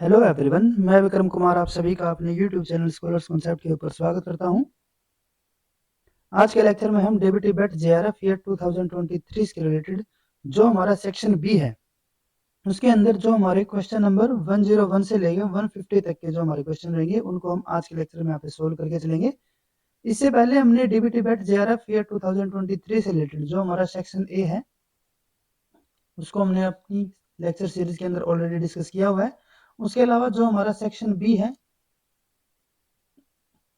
Hello everyone, मैं विक्रम कुमार आप सभी का अपने यूट्यूब चैनल स्कॉलर्स कॉन्सेप्ट के ऊपर स्वागत करता हूं। आज के लेक्चर में हम डीबीटी बेट जेआरएफ ईयर 2023 के रिलेटेड जो हमारा सेक्शन बी है उसके अंदर जो हमारे क्वेश्चन नंबर 101 से लेकर 150 तक के जो हमारे क्वेश्चन रहेंगे उनको हम आज के लेक्चर में यहाँ पे सोल्व करके चलेंगे। इससे पहले हमने डीबीटी बेट जेआरएफ ईयर 2023 से रिलेटेड जो हमारा सेक्शन ए है उसको हमने अपनी लेक्चर सीरीज के अंदर ऑलरेडी डिस्कस किया हुआ है। उसके अलावा जो हमारा सेक्शन बी है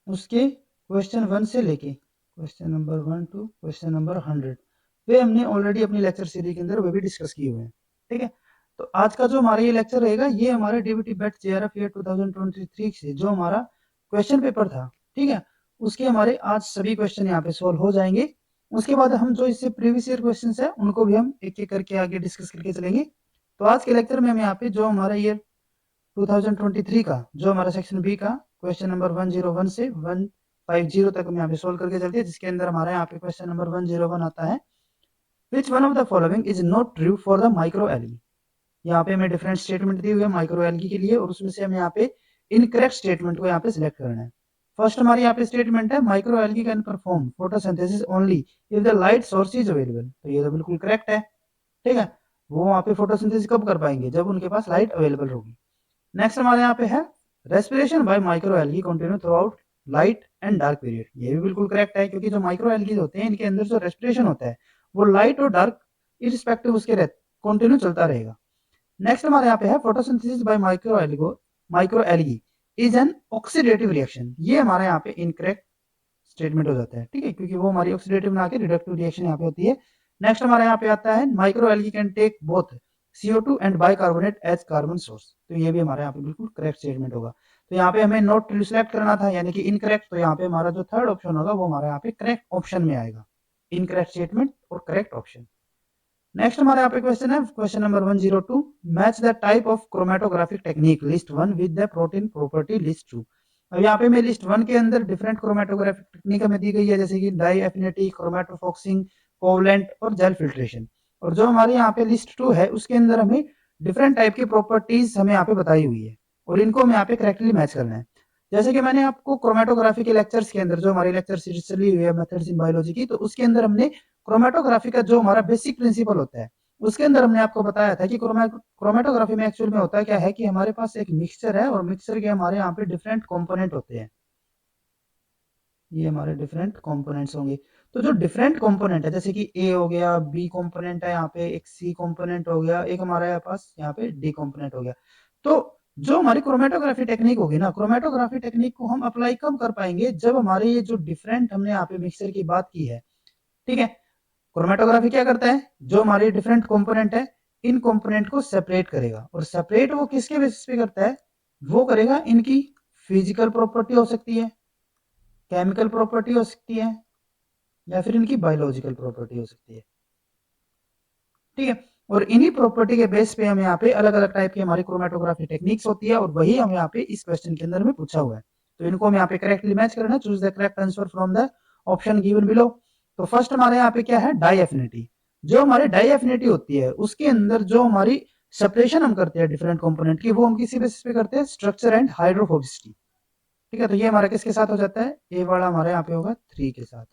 उसके क्वेश्चन 1 से लेके question number 1 to question number 100 वे हमने ऑलरेडी अपनी लेक्चर सीरीज के अंदर वे भी डिस्कस किए हुए हैं। ठीक है, तो आज का जो हमारा ये लेक्चर रहेगा ये हमारे डीबीटी बेट जेआरएफ ईयर 2023 से जो हमारा क्वेश्चन पेपर था, ठीक है, उसके हमारे आज सभी क्वेश्चन यहाँ पे सोल्व हो जाएंगे। उसके बाद हम जो इससे प्रीवियस ईयर क्वेश्चन है उनको भी हम एक एक करके आगे डिस्कस करके चलेंगे। तो आज के लेक्चर में हम यहाँ पे जो हमारा ईयर 2023 का जो हमारा सेक्शन बी का क्वेश्चन नंबर 101 से 150 तक हम यहाँ पे सोल्व करके चलते हैं, जिसके अंदर हमारा यहाँ पे क्वेश्चन नंबर 101 आता है, which one of the following is not true for the micro algae. यहाँ पे हमें डिफरेंट स्टेटमेंट दी हुई है माइक्रो एल्गी के लिए और उसमें से हमें यहाँ पे इनकरेक्ट स्टेटमेंट को यहाँ पे सिलेक्ट करना है। फर्स्ट हमारी यहाँ पे स्टेटमेंट है micro algae can perform photosynthesis only if the light source is available. तो ये तो बिल्कुल करेक्ट है। ठीक है, वो वहाँ पे फोटोसिंथेसिस कब कर पाएंगे, जब उनके पास लाइट अवेलेबल होगी। नेक्स्ट हमारे यहाँ पे है respiration bye micro algae continue through out light and dark period. ये भी बिल्कुल करेक्ट है, क्योंकि जो माइक्रो एल्गी होते हैं इनके अंदर जो रेस्पिरेशन होता है वो लाइट और डार्क इरिस्पेक्टिव उसके कंटिन्यू चलता रहेगा। नेक्स्ट हमारे यहाँ पे है photosynthesis by micro algae is an oxidative reaction. ये हमारे यहाँ पे इनकरेक्ट स्टेटमेंट हो जाता है। ठीक है, क्योंकि वो हमारी ऑक्सीडेटिव ना आके रिडक्टिव रिएक्शन यहाँ पे होती है। नेक्स्ट हमारे यहाँ पे आता है micro algae can take both CO2 and bicarbonate as carbon source. तो ये भी हमारे यहाँ पे बिल्कुल करेक्ट स्टेटमेंट होगा। तो यहाँ पे हमें नॉट ट्रू सिलेक्ट करना था, यानी कि इनकरेक्ट। तो यहाँ पे हमारा जो थर्ड ऑप्शन होगा वो हमारे यहाँ पे करेक्ट ऑप्शन में आएगा, इनकरेक्ट स्टेटमेंट और करेक्ट ऑप्शन। नेक्स्ट हमारे यहाँ पे क्वेश्चन है question number 102, match the type of chromatographic technique list 1 with the protein property list 2। अब यहाँ पे मैं लिस्ट 1 के अंदर डिफरेंट क्रोमेटोग्राफिक टेक्निक हमें दी गई है, जैसे कि डाई एफिनिटी, क्रोमेटोफॉक्सिंग, कोवलेंट और जेल फिल्ट्रेशन। और जो हमारे यहाँ पे लिस्ट 2 है उसके अंदर हमें डिफरेंट टाइप की प्रॉपर्टीज हमें यहाँ पे बताई हुई है और इनको हमें यहाँ पे करेक्टली मैच करना है। जैसे कि मैंने आपको क्रोमेटोग्राफी के लेक्चर्स के अंदर जो हमारी लेक्चर सीरीज चली हुई है मेथड्स इन बायोलॉजी की, तो उसके अंदर हमने क्रोमेटोग्राफी का जो हमारा बेसिक प्रिंसिपल होता है उसके अंदर हमने आपको बताया था कि क्रोमेटोग्राफी में एक्चुअल में होता क्या है कि हमारे पास एक मिक्सचर है और मिक्सचर के हमारे यहाँ पे डिफरेंट कंपोनेंट होते हैं। ये हमारे डिफरेंट कंपोनेंट्स होंगे। तो जो डिफरेंट कंपोनेंट है, जैसे कि ए हो गया, बी कंपोनेंट है यहाँ पे, एक सी कंपोनेंट हो गया, एक हमारे यहाँ पास यहाँ पे डी कंपोनेंट हो गया। तो जो हमारी क्रोमेटोग्राफी टेक्निक होगी ना, क्रोमेटोग्राफी टेक्निक को हम अप्लाई कब कर पाएंगे, जब हमारे ये जो डिफरेंट हमने यहाँ पे मिक्सचर की बात की है। ठीक है, क्रोमेटोग्राफी क्या करता है, जो हमारे डिफरेंट कंपोनेंट है इन कंपोनेंट को सेपरेट करेगा। और सेपरेट वो किसके बेसिस पे करता है, वो करेगा इनकी फिजिकल प्रॉपर्टी हो सकती है, केमिकल प्रॉपर्टी हो सकती है, या फिर इनकी बायोलॉजिकल प्रॉपर्टी हो सकती है। ठीक है, और इन्हीं प्रॉपर्टी के बेस पे हम यहाँ पे अलग अलग टाइप की हमारी क्रोमेटोग्राफी टेक्निक्स होती है और वही हम यहाँ पे इस क्वेश्चन के अंदर में पूछा हुआ है। तो इनको हम यहाँ पे करेक्टली मैच करना, choose the correct answer from the option given below. तो फर्स्ट हमारे यहाँ पे क्या है, डाई एफिनिटी। जो हमारी डाई एफिनिटी होती है उसके अंदर जो हमारी सेपरेशन हम करते हैं डिफरेंट कंपोनेंट की, वो हम किसी बेसिस पे करते हैं, स्ट्रक्चर एंड हाइड्रोफोबिसिटी। ठीक है, तो ये हमारा किसके साथ हो जाता है, ए वाला हमारे यहाँ पे होगा 3 के साथ।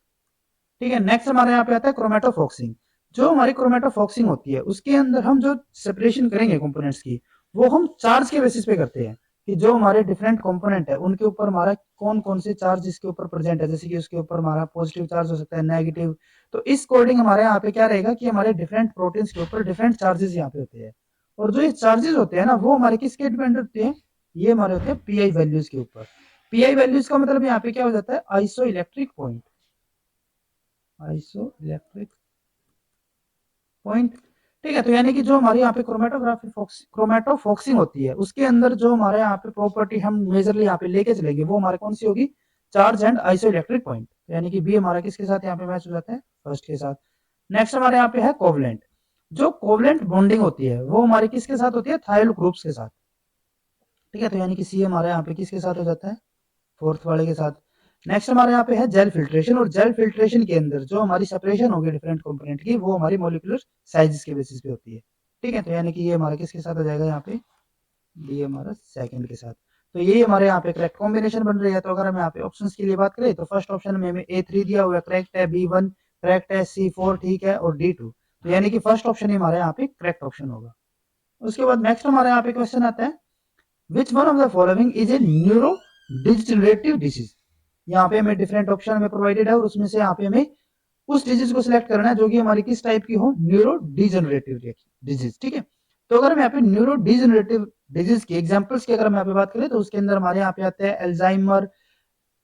ठीक है, नेक्स्ट हमारे यहाँ पे आता है क्रोमेटोफॉक्सिंग। जो हमारी क्रोमेटोफॉक्सिंग होती है उसके अंदर हम जो सेपरेशन करेंगे कंपोनेंट्स की, वो हम चार्ज के बेसिस पे करते हैं कि जो हमारे डिफरेंट कंपोनेंट है उनके ऊपर हमारा कौन कौन से चार्ज इसके ऊपर प्रेजेंट है, जैसे कि उसके ऊपर हमारा पॉजिटिव चार्ज हो सकता है, नेगेटिव। तो इस कोडिंग हमारे यहाँ पे क्या रहेगा कि हमारे डिफरेंट प्रोटीन्स के ऊपर डिफरेंट चार्जेस यहाँ पे होते हैं। और जो ये चार्जेस होते हैं ना वो हमारे किसके डिपेंड होते हैं, ये हमारे होते हैं पीआई वैल्यूज के ऊपर। पीआई वैल्यूज का मतलब यहाँ पे क्या हो जाता है, iso electric point, iso electric point. ठीक है, तो यानी कि जो हमारे यहाँ पे क्रोमेटोफॉक्सिंग होती है उसके अंदर जो हमारे यहाँ पे प्रॉपर्टी हम मेजरली यहाँ पे लेके चलेंगे वो हमारे कौन सी होगी, charge and iso electric point. यानी कि बी हमारा किसके साथ यहाँ पे मैच हो जाता है, फर्स्ट के साथ। नेक्स्ट हमारे यहाँ पे है कोवलेंट। जो कोवलेंट बॉन्डिंग होती है वो हमारे किसके साथ होती है, थायल ग्रुप्स के साथ। ठीक है, तो यानी कि सी हमारे यहाँ पे किसके साथ हो जाता है, फोर्थ वाले के साथ। नेक्स्ट हमारे यहाँ पे है जेल फिल्ट्रेशन। और जेल फिल्ट्रेशन के अंदर जो हमारी सेपरेशन होगी डिफरेंट कंपोनेंट की, वो हमारी मॉलिक्यूलर साइजेस के बेसिस पे होती है। ठीक है, तो यानी कि ये हमारा किसके साथ आ जाएगा यहाँ पे, डी हमारा सेकंड के साथ। तो ये हमारे यहाँ पे करेक्ट कॉम्बिनेशन बन रही है। तो अगर हम यहाँ पे ऑप्शंस की लिए बात करें तो फर्स्ट ऑप्शन में हमें A3 दिया हुआ है, करेक्ट है, B1 करेक्ट है, C4 ठीक है और D2। तो यानी कि फर्स्ट ऑप्शन ही हमारे यहाँ पे करेक्ट ऑप्शन होगा। उसके बाद नेक्स्ट हमारे यहाँ पे क्वेश्चन आता है, which one of the following is a neuro degenerative disease. यहाँ पे हमें डिफरेंट ऑप्शन में प्रोवाइडेड है और उसमें से यहाँ पे हमें उस डिजीज को सिलेक्ट करना है जो कि हमारी किस टाइप की हो, न्यूरो डिजनरेटिव डिजीज। ठीक है, तो अगर हम यहाँ पे न्यूरो डिजनरेटिव डिजीज की एग्जांपल्स की अगर हम यहाँ पे बात करें तो उसके अंदर हमारे यहाँ पे आते हैं Alzheimer,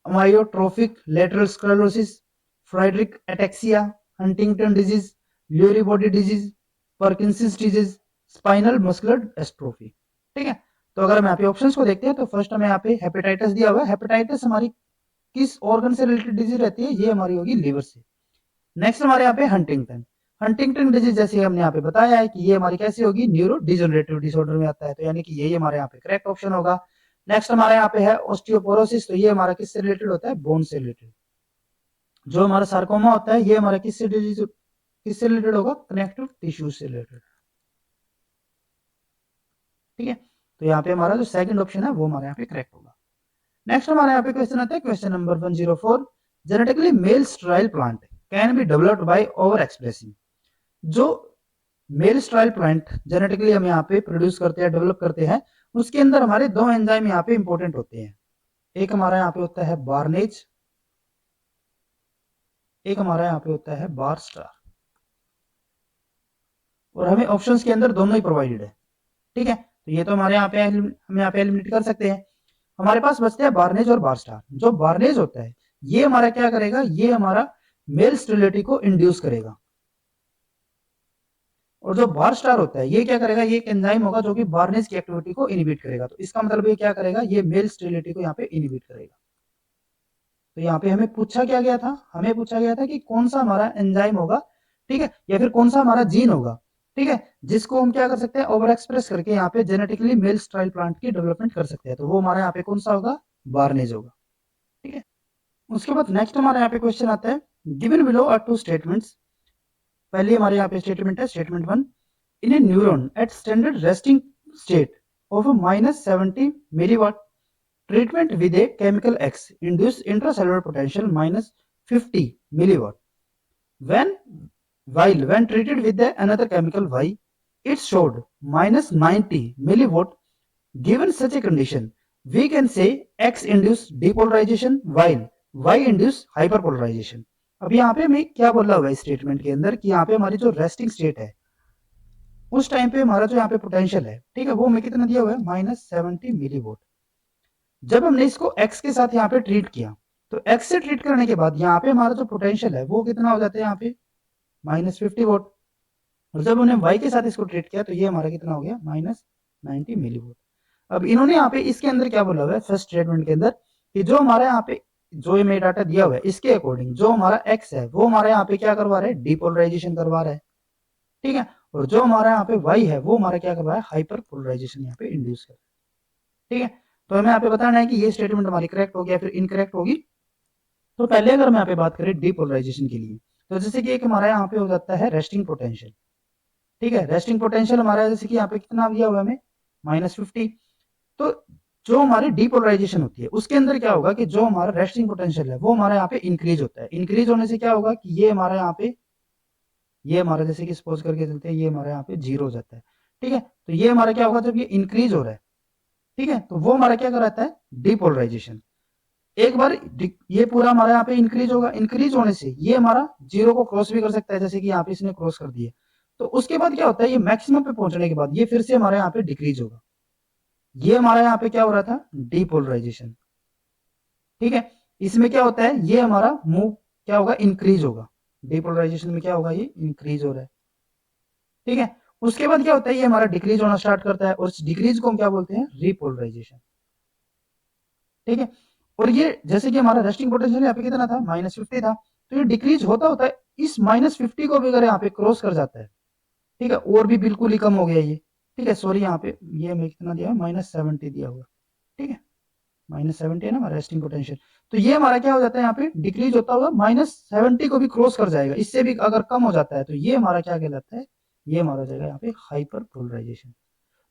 amyotrophic lateral sclerosis, Friedreich ataxia, Huntington disease, Lewy body disease, Parkinson's disease, spinal muscular atrophy. ठीक है, तो अगर हम यहाँ पे ऑप्शंस को देखते हैं तो फर्स्ट हमें यहाँ पे हेपेटाइटिस दिया हुआ है। हेपेटाइटिस हमारी किस ऑर्गन से रिलेटेड डिजीज रहती है, ये हमारी होगी लीवर से। नेक्स्ट हमारे यहाँ पे हंटिंगटन, हंटिंगटन डिजीज जैसे हमने यहाँ पे बताया है कि ये हमारी कैसी होगी, न्यूरो डिजनरेटिव डिसऑर्डर में आता है। तो यानी कि ये हमारे यहाँ पे करेक्ट ऑप्शन होगा। नेक्स्ट हमारे यहाँ पे है ऑस्टियोपोरोसिस, तो ये हमारा किससे रिलेटेड होता है, बोन से रिलेटेड। जो हमारा सार्कोमा होता है ये हमारा किससे रिलेटेड होगा, कनेक्टिव टिश्यू से रिलेटेड। ठीक है, तो यहाँ पे हमारा जो सेकंड ऑप्शन है वो हमारे यहाँ पे करेक्ट होगा। नेक्स्ट हमारे यहाँ पे क्वेश्चन आता है, question number 104, genetically male sterile plant can be developed by over expressing. जो मेल स्टेराइल प्लांट जेनेटिकली हम यहाँ पे प्रोड्यूस करते हैं, डेवलप करते हैं, उसके अंदर हमारे दो एंजाइम यहाँ पे इंपॉर्टेंट होते हैं। एक हमारा यहाँ पे होता है बार्नेज, एक हमारा यहाँ पे होता है बार स्टार। और हमें ऑप्शंस के अंदर दोनों ही प्रोवाइडेड है। ठीक है, तो ये तो हमारे यहाँ पे हम यहाँ पे एलिमिनेट कर सकते हैं। हमारे पास बचते हैं बार्नेज और बार स्टार। जो बार्नेज होता है ये हमारा क्या करेगा, ये हमारा मेल स्टेरिलिटी को इंड्यूस करेगा। और जो बार स्टार होता है ये क्या करेगा, ये एक एंजाइम होगा जो कि बार्नेज की एक्टिविटी को इनहिबिट करेगा। तो इसका मतलब ये क्या करेगा, ये मेल स्टेरिलिटी को यहाँ पे इनहिबिट करेगा। तो यहाँ पे हमें पूछा क्या गया था, हमें पूछा गया था कि कौन सा हमारा एंजाइम होगा, ठीक है, या फिर कौन सा हमारा जीन होगा, ठीक है, जिसको हम क्या कर सकते हैं, ओवर एक्सप्रेस करके यहाँ पे जेनेटिकली मेल स्टेराइल प्लांट की डेवलपमेंट कर सकते हैं। तो वो हमारे यहाँ पे कौन सा होगा, बार्नेज होगा। ठीक है, उसके बाद नेक्स्ट हमारे यहाँ पे क्वेश्चन आता है, given below are two statements. पहले हमारे यहाँ पे स्टेटमेंट है, statement 1, in a neuron at standard resting state of -70 milliwatt treatment with a chemical X induce intracellular potential -50 milliwatt. When treated with another chemical Y, it showed -90 milliwatt. Given such a condition, we can say X induce depolarization while Y induce hyperpolarization. अब यहाँ पे मैं क्या बोल रहा हूँ statement के अंदर कि यहाँ पे हमारी जो रेस्टिंग स्टेट है उस टाइम पे हमारा जो यहाँ पे पोटेंशियल है, ठीक है, वो हमें कितना दिया हुआ है, -70 मिलीवोल्ट। जब हमने इसको x के साथ यहाँ पे ट्रीट किया तो x से ट्रीट करने के बाद यहाँ पे हमारा जो पोटेंशियल है वो कितना हो जाता है, यहाँ पे -50 वोल्ट। और जब हमने y के साथ इसको ट्रीट किया तो ये हमारा कितना हो गया, -90 मिलीवोल्ट। अब इन्होंने यहाँ पे इसके अंदर क्या बोला हुआ है फर्स्ट स्टेटमेंट के अंदर कि जो हमारा यहाँ पे जो ये डाटा दिया हुआ है इसके अकॉर्डिंग जो हमारा x है वो हमारे यहाँ पे क्या करवा रहा है, डिपोलराइजेशन करवा रहा है। ठीक है, और जो हमारा यहाँ पे y है वो हमारा क्या करवा है, हाइपर पोलराइजेशन यहाँ पे इंड्यूस कर। ठीक है, तो हमें यहाँ पे बताना है कि ये स्टेटमेंट हमारी करेक्ट होगी या फिर इनकरेक्ट होगी। तो पहले अगर हम यहाँ पे बात करें डिपोलराइजेशन के लिए, तो जैसे कि एक हमारा यहाँ पे हो जाता है रेस्टिंग पोटेंशियल। ठीक है, रेस्टिंग पोटेंशियल हमारा जैसे कि यहाँ पे कितना दिया हुआ है हमें, -50। तो जो हमारी डिपोलराइजेशन होती है उसके अंदर क्या होगा कि जो हमारा रेस्टिंग पोटेंशियल है वो हमारा यहाँ पे इंक्रीज होता है। इंक्रीज होने से क्या होगा कि ये हमारा यहाँ पे, ये हमारा जैसे कि सपोज करके चलते हैं, ये हमारा यहाँ पे 0 हो जाता है। ठीक है, तो ये हमारा क्या होगा जब ये इंक्रीज हो रहा है, ठीक है, तो वो हमारा क्या कराता है, डिपोलराइजेशन। एक बार ये पूरा हमारा यहाँ पे इंक्रीज होगा, इंक्रीज होने से ये हमारा 0 को क्रॉस भी कर सकता है, जैसे कि यहाँ पे इसने क्रॉस कर दिया। तो उसके बाद क्या होता है, ये मैक्सिमम पे पहुंचने के बाद ये फिर से हमारे यहाँ पे डिक्रीज होगा। ये हमारा यहाँ पे क्या हो रहा था, डिपोलराइजेशन। ठीक है, इसमें क्या होता है, ये हमारा मूव क्या होगा, इंक्रीज होगा। डिपोलराइजेशन में क्या होगा, ये इंक्रीज हो रहा है। ठीक है, उसके बाद क्या होता है, ये हमारा डिक्रीज होना स्टार्ट करता है और इस डिक्रीज को हम क्या बोलते हैं, रिपोलराइजेशन। ठीक है, और ये जैसे कि हमारा रेस्टिंग पोटेंशियल यहाँ पे कितना था, -50 था, तो ये डिक्रीज होता होता है इस -50 को भी अगर यहाँ पे क्रॉस कर जाता है, ठीक है, और भी बिल्कुल ही कम हो गया ये। ठीक है, सॉरी यहाँ पे ये हमें कितना दिया है, -70 दिया हुआ। ठीक है, -70 है ना हमारा रेस्टिंग पोटेंशियल। तो ये हमारा क्या हो जाता है, यहाँ पे डिक्रीज होता हुआ -70 को भी क्रॉस कर जाएगा, इससे भी अगर कम हो जाता है तो ये हमारा क्या कहलाता है, ये हमारा हो जाएगा यहाँ पे हाइपर पोलराइजेशन।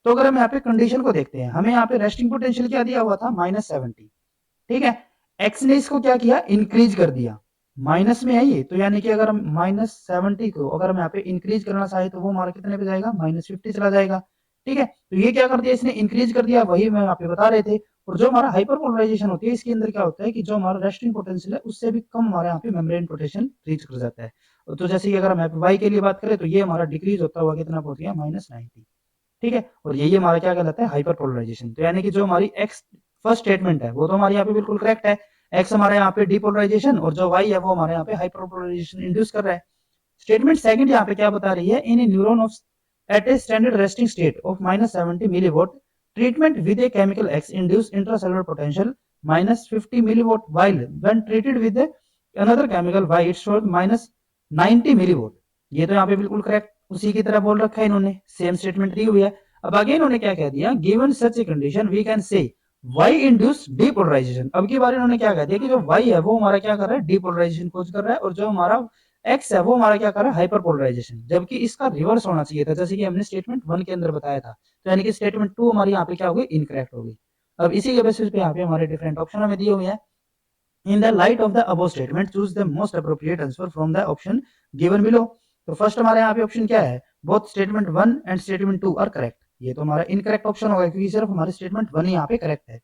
तो अगर हम यहाँ पे कंडीशन को देखते हैं, हमें यहाँ पे रेस्टिंग पोटेंशियल क्या दिया हुआ था -70, ठीक है। एक्स ने इसको क्या किया, इंक्रीज कर दिया, माइनस में है ये, तो यानी कि अगर हम -70 को अगर हम यहाँ पे इंक्रीज करना चाहे तो वो हमारा कितने पे जाएगा, -50 चला जाएगा, ठीक है। तो ये क्या कर दिया इसने, इंक्रीज कर दिया, वही मैं यहाँ पे बता रहे थे। और जो हमारा हाइपरपोलराइजेशन होती है, इसके अंदर क्या होता है कि जो हमारा रेस्टिंग पोटेंशियल है उससे भी कम हमारे यहाँ पे मेम्ब्रेन पोटेंशियल रीच कर जाता है। तो जैसे कि अगर हम वाई के लिए बात करें तो ये हमारा डिक्रीज होता हुआ कितना पहुंच गया, -90, ठीक है। और यही हमारा क्या कहलाता है, हाइपरपोलराइजेशन। तो यानी कि जो हमारी एक्स फर्स्ट स्टेटमेंट है वो तो हमारे यहाँ पे बिल्कुल करेक्ट है, एक्स हमारे यहाँ पे डीपोलराइजेशन और जो वाई है वो हमारे यहाँ पे हाइपरपोलराइजेशन इंड्यूस कर रहा है। स्टेटमेंट सेकंड यहाँ पे क्या बता रही है, in a neuron of at a standard resting state of -70 milliwatt treatment with a chemical X induced intracellular potential -50 milliwatt, while when treated with another chemical Y it showed -90 milliwatt। ये तो यहाँ पे बिल्कुल करेक्ट उसी की तरह बोल रखा है इन्होंने, सेम स्टेटमेंट दी हुई है। अब आगे इन्होंने क्या कह दिया, given such a condition we can say why induce depolarisation. अब की बार इन्होंने क्या कह दिया कि जो वाई है वो हमारा क्या कर रहा है, डीपोलराइजेशन कोज कर रहा है, और जो हमारा एक्स है वो हमारा क्या कर रहा है, हाइपरपोलराइजेशन, जबकि इसका रिवर्स होना चाहिए था, जैसे कि हमने स्टेटमेंट 1 के अंदर बताया था। तो यानी कि स्टेटमेंट 2 हमारी यहाँ पे क्या हो गई, इनकरेक्ट हो गई। अब इसी के बेसिस पे यहाँ पे हमारे डिफरेंट ऑप्शन हमें दिए हुए हैं। In the light of the above statement choose the most appropriate answer from the option given below. तो फर्स्ट हमारे यहाँ पे ऑप्शन क्या है, both statement 1 and statement 2 are correct. ये तो हमारा इनकरेक्ट ऑप्शन होगा क्योंकि सिर्फ हमारे स्टेटमेंट 1 ही यहाँ पे करेक्ट है।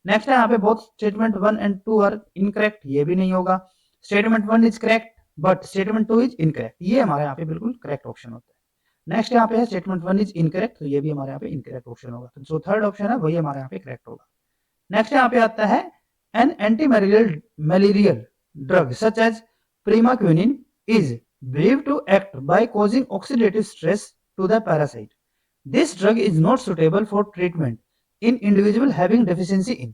नेक्स्ट है यहाँ पे both statement 1 and 2 are incorrect, ये भी नहीं होगा। Statement 1 is correct but statement 2 is incorrect, ये हमारे यहाँ पे बिल्कुल करेक्ट ऑप्शन होता है। नेक्स्ट यहाँ पे है स्टेटमेंट 1 इज इनकरेक्ट, तो ये भी हमारे यहाँ पे इनकरेक्ट ऑप्शन होगा। तो जो थर्ड ऑप्शन है वही हमारे यहाँ पे करेक्ट होगा। नेक्स्ट यहाँ पे आता है N एंटी-malarial drug such as primaquine is believed to act by causing oxidative stress to the parasite. This drug is not suitable for treatment in individual having deficiency in।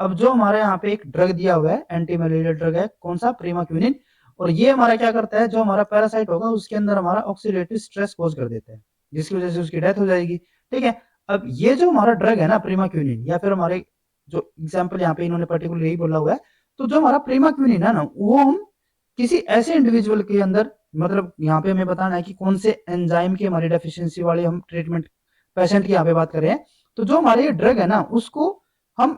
अब जो हमारे यहाँ पे एक ड्रग दिया हुआ है, एंटी मलेरियल ड्रग है, कौन सा, प्रीमाक्विनिन, और ये हमारा क्या करता है, जो हमारा पैरासाइट होगा उसके अंदर हमारा ऑक्सीडेटिव स्ट्रेस कॉज कर देता है, जिसकी वजह से उसकी डेथ हो जाएगी, ठीक है। अब ये जो हमारा ड्रग है ना प्रीमाक्विनिन, या फिर हमारे जो एग्जाम्पल यहाँ पे इन्होंने पर्टिकुलर यही बोला हुआ है, तो जो हमारा प्रीमाक्विनिन है ना वो हम किसी ऐसे इंडिविजुअल के अंदर, मतलब यहाँ पे हमें बताना है कि कौन से एंजाइम की हमारी डेफिशिएंसी वाले हम ट्रीटमेंट पेशेंट की यहाँ पे बात कर रहे हैं। तो जो हमारे ये ड्रग है ना उसको हम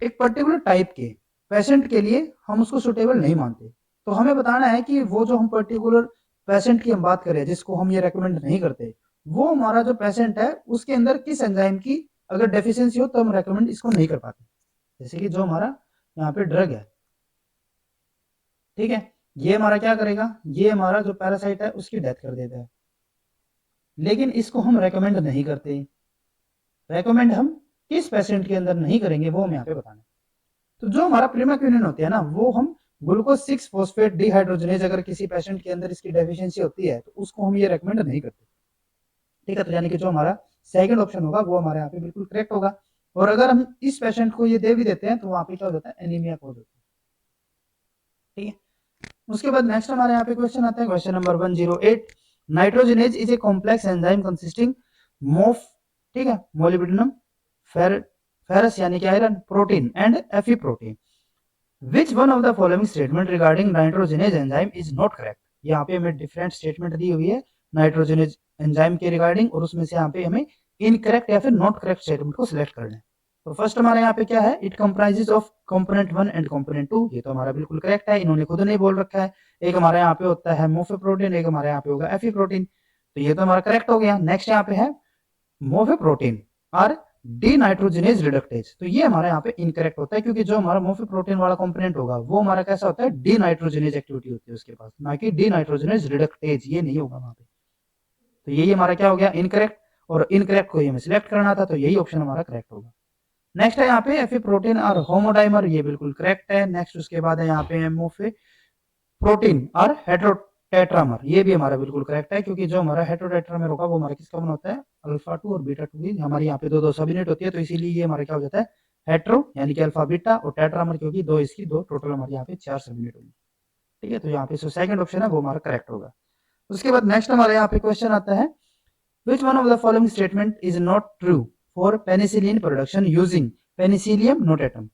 एक पर्टिकुलर टाइप के पेशेंट के लिए हम उसको सुटेबल नहीं मानते। तो हमें बताना है कि वो जो हम पर्टिकुलर पेशेंट की हम बात करें जिसको हम ये रेकमेंड नहीं करते, वो हमारा जो पेशेंट है उसके अंदर किस एंजाइम की अगर डेफिशिएंसी हो तो हम रेकमेंड इसको नहीं कर पाते। जैसे कि जो हमारा यहाँ पे ड्रग है, ठीक है, ये हमारा क्या करेगा, ये हमारा जो पैरासाइट है उसकी डेथ कर देता है, लेकिन इसको हम रेकमेंड नहीं करते। रेकमेंड हम किस पेशेंट के अंदर नहीं करेंगे वो हम यहाँ पे बताना। तो जो हमारा प्रीमाक्विनिन होती है ना वो हम ग्लूकोज 6 फॉस्फेट डिहाइड्रोजनेज अगर किसी पेशेंट के अंदर इसकी डेफिशिएंसी होती है तो उसको हम ये रेकमेंड नहीं करते, ठीक है। तो यानी कि जो हमारा सेकंड ऑप्शन होगा वो हमारे यहाँ पे बिल्कुल करेक्ट होगा। और अगर हम इस पेशेंट को ये दे भी देते हैं तो वहां पे क्या हो जाता है, एनीमिया कॉज होता है, ठीक है। उसके बाद नेक्स्ट हमारे यहाँ पे क्वेश्चन आता है, question number 108। Nitrogenase is a complex enzyme consisting मोफ, ठीक है, मोलिब्डेनम, फेरस यानी कि आयरन, प्रोटीन एंड एफी protein. Which one of the following statement regarding nitrogenase enzyme is not correct. यहाँ पे हमें डिफरेंट स्टेटमेंट दी हुई है नाइट्रोजनेज एंजाइम के रिगार्डिंग, और उसमें से यहाँ पे हमें इनकरेक्ट या फिर नॉट करेक्ट स्टेटमेंट को सिलेक्ट करना है। तो फर्स्ट हमारे यहाँ पे क्या है, it comprises of component 1 and component 2, ये तो हमारा बिल्कुल करेक्ट है, इन्होंने खुद नहीं बोल रखा है। एक हमारे यहाँ पे होता है मोफे प्रोटीन, एक हमारे यहाँ पे होगा एफी प्रोटीन, तो ये तो हमारा करेक्ट हो गया। नेक्स्ट यहाँ पे है मोफे प्रोटीन और डी नाइट्रोजनेज रिडक्टेज, तो ये हमारे यहाँ पे इनकरेक्ट होता है क्योंकि जो हमारा मोफे प्रोटीन वाला कंपोनेंट होगा वो हमारा कैसा होता है, डी नाइट्रोजनेज एक्टिविटी होती है उसके पास, ना कि डी नाइट्रोजनेज रिडक्टेज, ये नहीं होगा वहां पे। तो यही हमारा क्या हो गया, इनकरेक्ट, और इनकरेक्ट को हमें सिलेक्ट करना था, तो यही ऑप्शन हमारा करेक्ट होगा। नेक्स्ट है यहाँ पे एफी प्रोटीन और होमोडाइमर, ये बिल्कुल करेक्ट है। नेक्स्ट उसके बाद है यहाँ पे मोफे प्रोटीन और हेट्रोटेट्रामर, ये भी हमारा बिल्कुल करेक्ट है क्योंकि जो हमारा हेट्रोटेट्रामर होगा वो हमारा किसका बना होता है, अल्फा 2 और बीटा 2 की हमारी यहाँ पे दो सब यूनिट होती है, तो इसीलिए ये हमारा क्या हो जाता है, हेट्रो यानी कि अल्फा बीटा, और टेट्रामर क्योंकि दो इसकी दो टोटल हमारे यहाँ पे 4 सब यूनिट होगी, ठीक है। तो यहाँ पे सेकंड ऑप्शन है वो हमारा करेक्ट होगा। उसके बाद नेक्स्ट हमारे यहाँ पे क्वेश्चन आता है, which one of the following statement is not true for penicillin production using Penicillium notatum.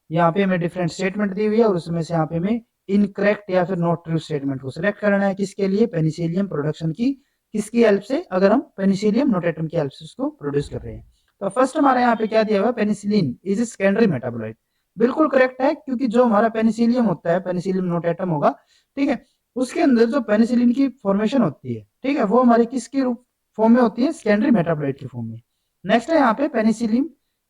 यहाँ पे हमें डिफरेंट स्टेटमेंट दी हुई है और उसमें से यहाँ पे हमें इनकरेक्ट या फिर नॉट ट्रू स्टेटमेंट को सिलेक्ट करना है, किसके लिए, पेनिसिलियम प्रोडक्शन की, किसकी हेल्प से, अगर हम पेनिसिलियम नोटेटम की हेल्प से उसको प्रोड्यूस कर रहे हैं। तो फर्स्ट हमारे यहाँ पे क्या दिया हुआ है, पेनिसिलिन इज सेकेंडरी मेटाबोलाइट, बिल्कुल करेक्ट है, क्योंकि जो हमारा पेनिसिलियम होता है, पेनिसिलियम नोटेटम होगा, ठीक है, उसके अंदर जो पेनिसिलिन की फॉर्मेशन होती है, ठीक है, वो हमारी किसके रूप फॉर्म में होती है, सेकेंडरी मेटाबोलाइट की फॉर्म में। नेक्स्ट है यहाँ पे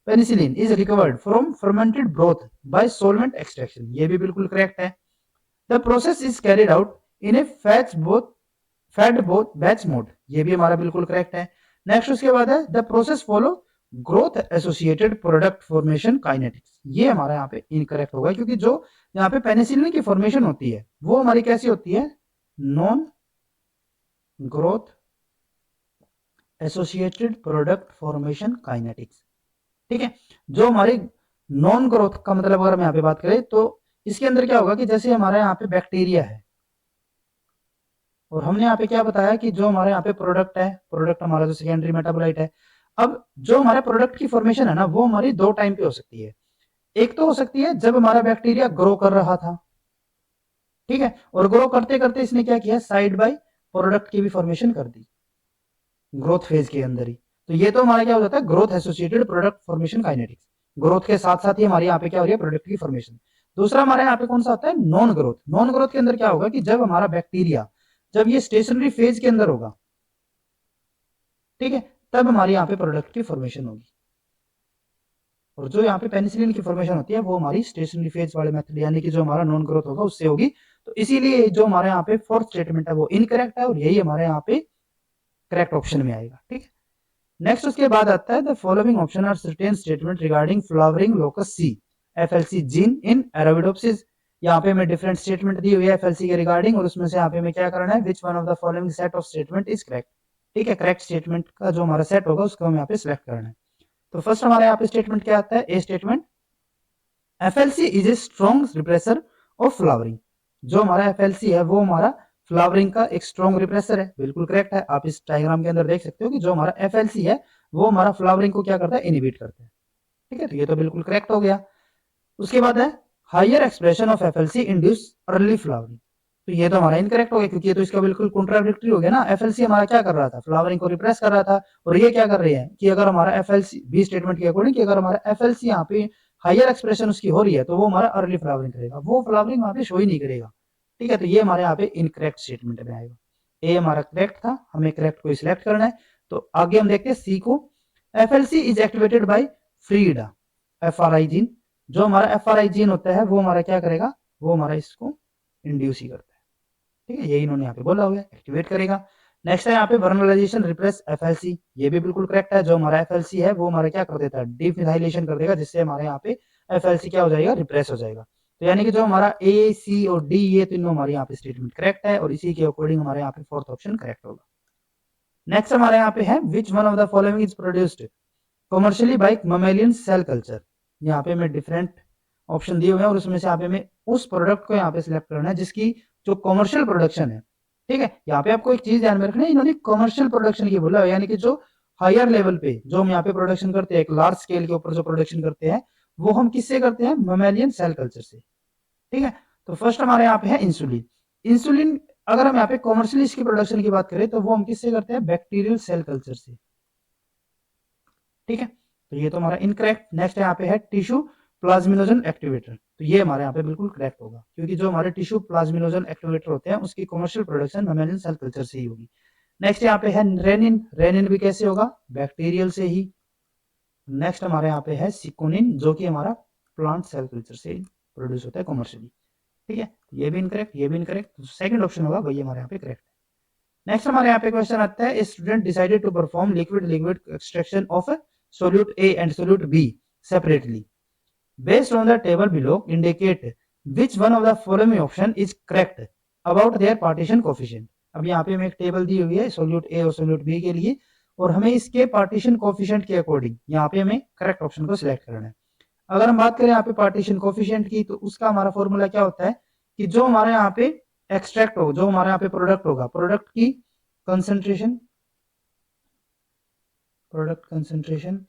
penicillin is recovered from fermented broth bye solvent extraction, ये भी बिल्कुल करेक्ट है। The process is carried out in A fat both batch mode, ये भी हमारा बिल्कुल करेक्ट है। नेक्स्ट उसके बाद है the process follow growth associated product formation kinetics, ये हमारा यहाँ पे इनकरेक्ट होगा, क्योंकि जो यहाँ पे पेनिसिलिन की फॉर्मेशन होती है वो हमारी कैसी होती है, non growth associated product formation kinetics, ठीक है। जो हमारी नॉन ग्रोथ का मतलब अगर हम यहाँ पे बात करें तो इसके अंदर क्या होगा कि जैसे हमारे यहाँ पे बैक्टीरिया है, और हमने यहाँ पे क्या बताया कि जो हमारे यहाँ पे प्रोडक्ट है, प्रोडक्ट हमारा जो सेकेंडरी मेटाबोलाइट है, अब जो हमारे प्रोडक्ट की फॉर्मेशन है ना, वो हमारी दो टाइम पे हो सकती है। एक तो हो सकती है जब हमारा बैक्टीरिया ग्रो कर रहा था, ठीक है, और ग्रो करते करते इसने क्या किया, साइड बाय प्रोडक्ट की भी फॉर्मेशन कर दी ग्रोथ फेज के अंदर ही, तो ये तो हमारा क्या हो जाता है, growth associated product formation kinetics, growth के साथ साथ ही हमारे यहाँ पे क्या हो रही है, प्रोडक्ट की फॉर्मेशन। दूसरा हमारे यहाँ पे कौन सा आता है, नॉन ग्रोथ। नॉन ग्रोथ के अंदर क्या होगा कि जब हमारा बैक्टीरिया, जब ये स्टेशनरी फेज के अंदर होगा, ठीक है, तब हमारी यहाँ पे प्रोडक्ट की फॉर्मेशन होगी, और जो यहाँ पे पेनिसिलिन की फॉर्मेशन होती है वो हमारी स्टेशनरी फेज वाले मेथड यानी कि जो हमारा नॉन ग्रोथ होगा उससे होगी। तो इसीलिए जो हमारे यहाँ पे फोर्थ स्टेटमेंट है वो इनकरेक्ट है, और यही हमारे यहाँ पे करेक्ट ऑप्शन में आएगा, ठीक है। नेक्स्ट उसके बाद आता है the following option are certain statement regarding flowering locus C FLC gene in arabidopsis, यहाँ पे हमें डिफरेंट स्टेटमेंट दी हुई है एफएलसी के रिगार्डिंग, और उसमें से यहाँ पे हमें क्या करना है, which one of the following set of statement is correct, ठीक है, करेक्ट स्टेटमेंट का जो हमारा सेट होगा उसको हम यहाँ पे सिलेक्ट करना है। तो फर्स्ट हमारे यहाँ पे स्टेटमेंट क्या आता है, ए statement FLC is a strong repressor of flowering, जो हमारा एफएलसी है वो हमारा फ्लावरिंग का एक स्ट्रॉन्ग रिप्रेसर है, बिल्कुल करेक्ट है। आप इस डायग्राम के अंदर देख सकते हो कि जो हमारा एफएलसी है वो हमारा फ्लावरिंग को क्या करता है, इनहिबिट करता है, ठीक है, तो ये तो बिल्कुल करेक्ट हो गया। उसके बाद है higher expression of FLC induce early flowering, तो ये तो हमारा इनकरेक्ट हो गया, क्योंकि ये तो इसका बिल्कुल कॉन्ट्राडिक्टरी हो गया ना, एफएलसी हमारा क्या कर रहा था, फ्लावरिंग को रिप्रेस कर रहा था, और ये क्या कर रही है कि अगर हमारा एफएलसी बी स्टेटमेंट के अकॉर्डिंग कि अगर हमारा एफएलसी यहाँ पे हायर एक्सप्रेशन उसकी हो रही है तो वो हमारा अर्ली फ्लावरिंग करेगा, वो फ्लावरिंग वहां पे शो ही नहीं करेगा, ठीक है, तो ये हमारे यहाँ पे इनकरेक्ट स्टेटमेंट में आएगा। ए हमारा करेक्ट था, हमें करेक्ट को सिलेक्ट करना है। तो आगे हम देखते हैं सी को, FLC is activated by Frida FRI gene, जो हमारा एफआरआई जीन होता है वो हमारा क्या करेगा, वो हमारा इसको इंड्यूस ही करता है, ठीक है, यही इन्होंने यहाँ पे बोला हुआ है, एक्टिवेट करेगा। नेक्स्ट है यहाँ पे वर्नलाइजेशन रिप्रेस एफएलसी, ये भी बिल्कुल करेक्ट है, जो हमारा एफएलसी है वो हमारा क्या कर देता है, डिफिनाइलेशन कर देगा, जिससे हमारे यहाँ पे एफएलसी क्या हो जाएगा, रिप्रेस हो जाएगा। तो यानी कि जो हमारा ए सी और डी ये तीनों हमारे यहाँ पे स्टेटमेंट करेक्ट है, और इसी के अकॉर्डिंग हमारे यहाँ पे फोर्थ ऑप्शन करेक्ट होगा। नेक्स्ट हमारे यहाँ पे है which one of the following is produced commercially by mammalian cell culture, यहाँ पे हमें डिफरेंट ऑप्शन दिए हुए हैं, और उसमें से यहाँ पे हमें उस प्रोडक्ट को यहाँ पे सिलेक्ट करना है जिसकी जो कॉमर्शियल प्रोडक्शन है, ठीक है। यहाँ पे आपको एक चीज ध्यान में रखना है, इन्होंने कॉमर्शियल प्रोडक्शन की बोला, यानी कि जो हायर लेवल पे जो हम यहाँ पे प्रोडक्शन करते हैं, एक लार्ज स्केल के ऊपर जो प्रोडक्शन करते हैं वो हम किससे करते हैं, ममेलियन सेल कल्चर से, ठीक है। तो फर्स्ट हमारे यहाँ पे है इंसुलिन। इंसुलिन अगर हम यहाँ पे कॉमर्शियली इसकी प्रोडक्शन की बात करें तो वो हम किससे करते हैं, बैक्टीरियल सेल कल्चर से, ठीक है, तो ये तो हमारा इनकरेक्ट। नेक्स्ट यहाँ पे है टिश्यू प्लाज्मिनोजन एक्टिवेटर, तो ये हमारे यहाँ पे बिल्कुल करेक्ट होगा, क्योंकि जो हमारे टिश्यू प्लाज्मिनोजन एक्टिवेटर होते हैं उसकी commercial production mammalian cell culture से ही होगी। नेक्स्ट यहाँ पे है रेनिन, रेनिन भी कैसे होगा, बैक्टीरियल से ही। नेक्स्ट हमारे यहाँ पे है सिकोनिन, जो कि हमारा प्लांट सेल कल्चर से प्रोड्यूस होता है कमर्शियली, ठीक है, ये भी इनकरेक्ट, ये भी इनकरेक्ट, तो सेकंड ऑप्शन होगा वही हमारे यहाँ पे करेक्ट है। नेक्स्ट हमारे यहाँ पे क्वेश्चन आता है student decided to perform liquid liquid extraction of solute A and solute B separately. Based on the table below, indicate which one of the following option is correct about their partition coefficient. अब यहाँ पे हमें एक table दी हुई है solute ए और solute B के लिए, और हमें इसके पार्टीशन कोफिशिएंट के अकॉर्डिंग यहाँ पे हमें करेक्ट ऑप्शन को सिलेक्ट करना है। अगर हम बात करें यहाँ पे पार्टीशन कोफिशिएंट की, तो उसका हमारा फॉर्मूला क्या होता है कि जो हमारे यहाँ पे एक्सट्रैक्ट हो, जो हमारे यहाँ पे प्रोडक्ट होगा, प्रोडक्ट की concentration, product concentration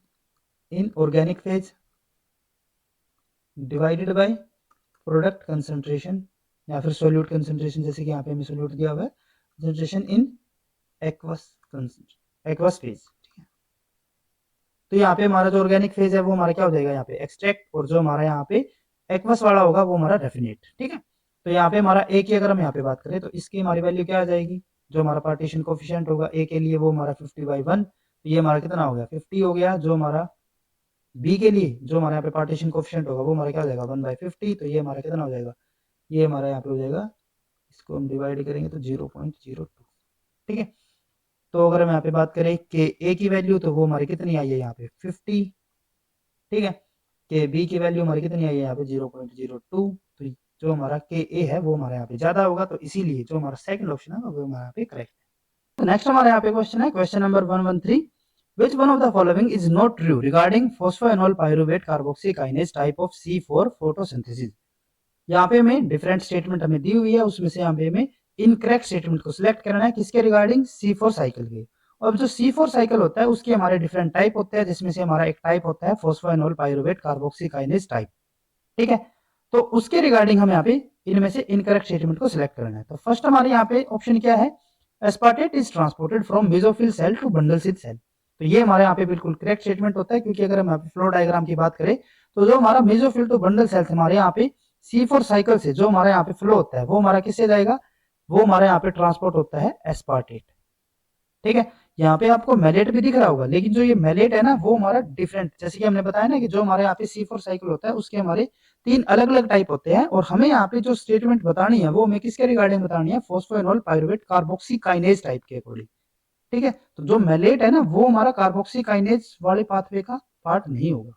in organic phase divided by product concentration या फिर सोल्यूट कंसेंट्रेशन, जैसे कि यहाँ पे हमें सोल्यूट दिया हुआ है, कंसेंट्रेशन इन एक्वस फेज, ठीक है। तो यहाँ पे हमारा जो ऑर्गेनिक फेज है वो हमारा क्या हो जाएगा यहाँ पे एक्सट्रैक्ट, और जो हमारा यहाँ पे एक्वस वाला होगा वो हमारा डेफिनेट। ठीक है, तो यहाँ पे हमारा ए की अगर हम यहाँ पे बात करें तो इसकी हमारी वैल्यू क्या आ जाएगी, जो हमारा पार्टीशन कोफिशिएंट होगा ए के लिए वो हमारा 50/1, तो ये हमारा कितना हो गया 50 हो गया। जो हमारा बी के लिए जो हमारे यहाँ पे पार्टीशन कोफिशिएंट होगा वो हमारा क्या हो जाएगा 1/50, तो ये हमारा कितना हो जाएगा, ये हमारा यहाँ पे हो जाएगा, इसको हम डिवाइड करेंगे तो 0.02। ठीक है, तो अगर हम यहाँ पे बात करें के ए की वैल्यू तो वो हमारी कितनी आई है यहाँ पे 50। ठीक है, के बी की वैल्यू हमारी कितनी आई है यहाँ पे 0.02, तो जो हमारा के ए है वो हमारे यहाँ पे ज्यादा होगा, तो इसीलिए जो हमारा सेकंड ऑप्शन है वो हमारे यहाँ पे करेक्ट है। तो नेक्स्ट हमारे यहाँ पे क्वेश्चन है, question number 113, which one of the following is not true regarding phosphoenol pyruvate carboxykinase type of C4 photosynthesis। यहाँ पे हमें डिफरेंट स्टेटमेंट हमें दी हुई है, उसमें से यहाँ पे हमें इनकरेक्ट स्टेटमेंट को सिलेक्ट करना है, किसके रिगार्डिंग C4 साइकिल के। अब जो C4 साइकिल होता है उसके हमारे डिफरेंट टाइप होते हैं, जिसमें से हमारा एक टाइप होता है फोस्फोएनोल पाइरुवेट कार्बोक्सीकाइनेज टाइप। ठीक है, तो उसके रिगार्डिंग हम यहाँ पे इनमें से इनकरेक्ट स्टेटमेंट को सिलेक्ट करना है। तो फर्स्ट हमारे यहाँ पे ऑप्शन क्या है, aspartate is transported from mesophyll cell to bundle sheath cell. तो ये हमारे यहाँ पे बिल्कुल करेक्ट स्टेटमेंट होता है, क्योंकि अगर हम फ्लो डायग्राम की बात करें तो जो हमारा मेसोफिल टू बंडल सेल हमारे यहाँ पे C4 साइकिल से जो हमारे यहाँ पे फ्लो होता है वो हमारा किससे जाएगा, वो हमारे यहाँ पे ट्रांसपोर्ट होता है एस्पार्टेट। ठीक है, यहाँ पे आपको मेलेट भी दिख रहा होगा, लेकिन जो ये मेलेट है ना वो हमारा डिफरेंट, जैसे कि हमने बताया ना कि जो हमारे यहाँ पे C4 साइकिल होता है उसके हमारे 3 अलग अलग टाइप होते हैं, और हमें यहाँ पे जो स्टेटमेंट बतानी है वो हमें किसके रिगार्डिंग बतानी है, फोस्फोएनोल पाइरुवेट कार्बोक्सीकाइनेज टाइप के अकॉर्डिंग। ठीक है, तो जो मेलेट है ना वो हमारा कार्बोक्सीकाइनेज वाले पाथवे का पार्ट नहीं होगा।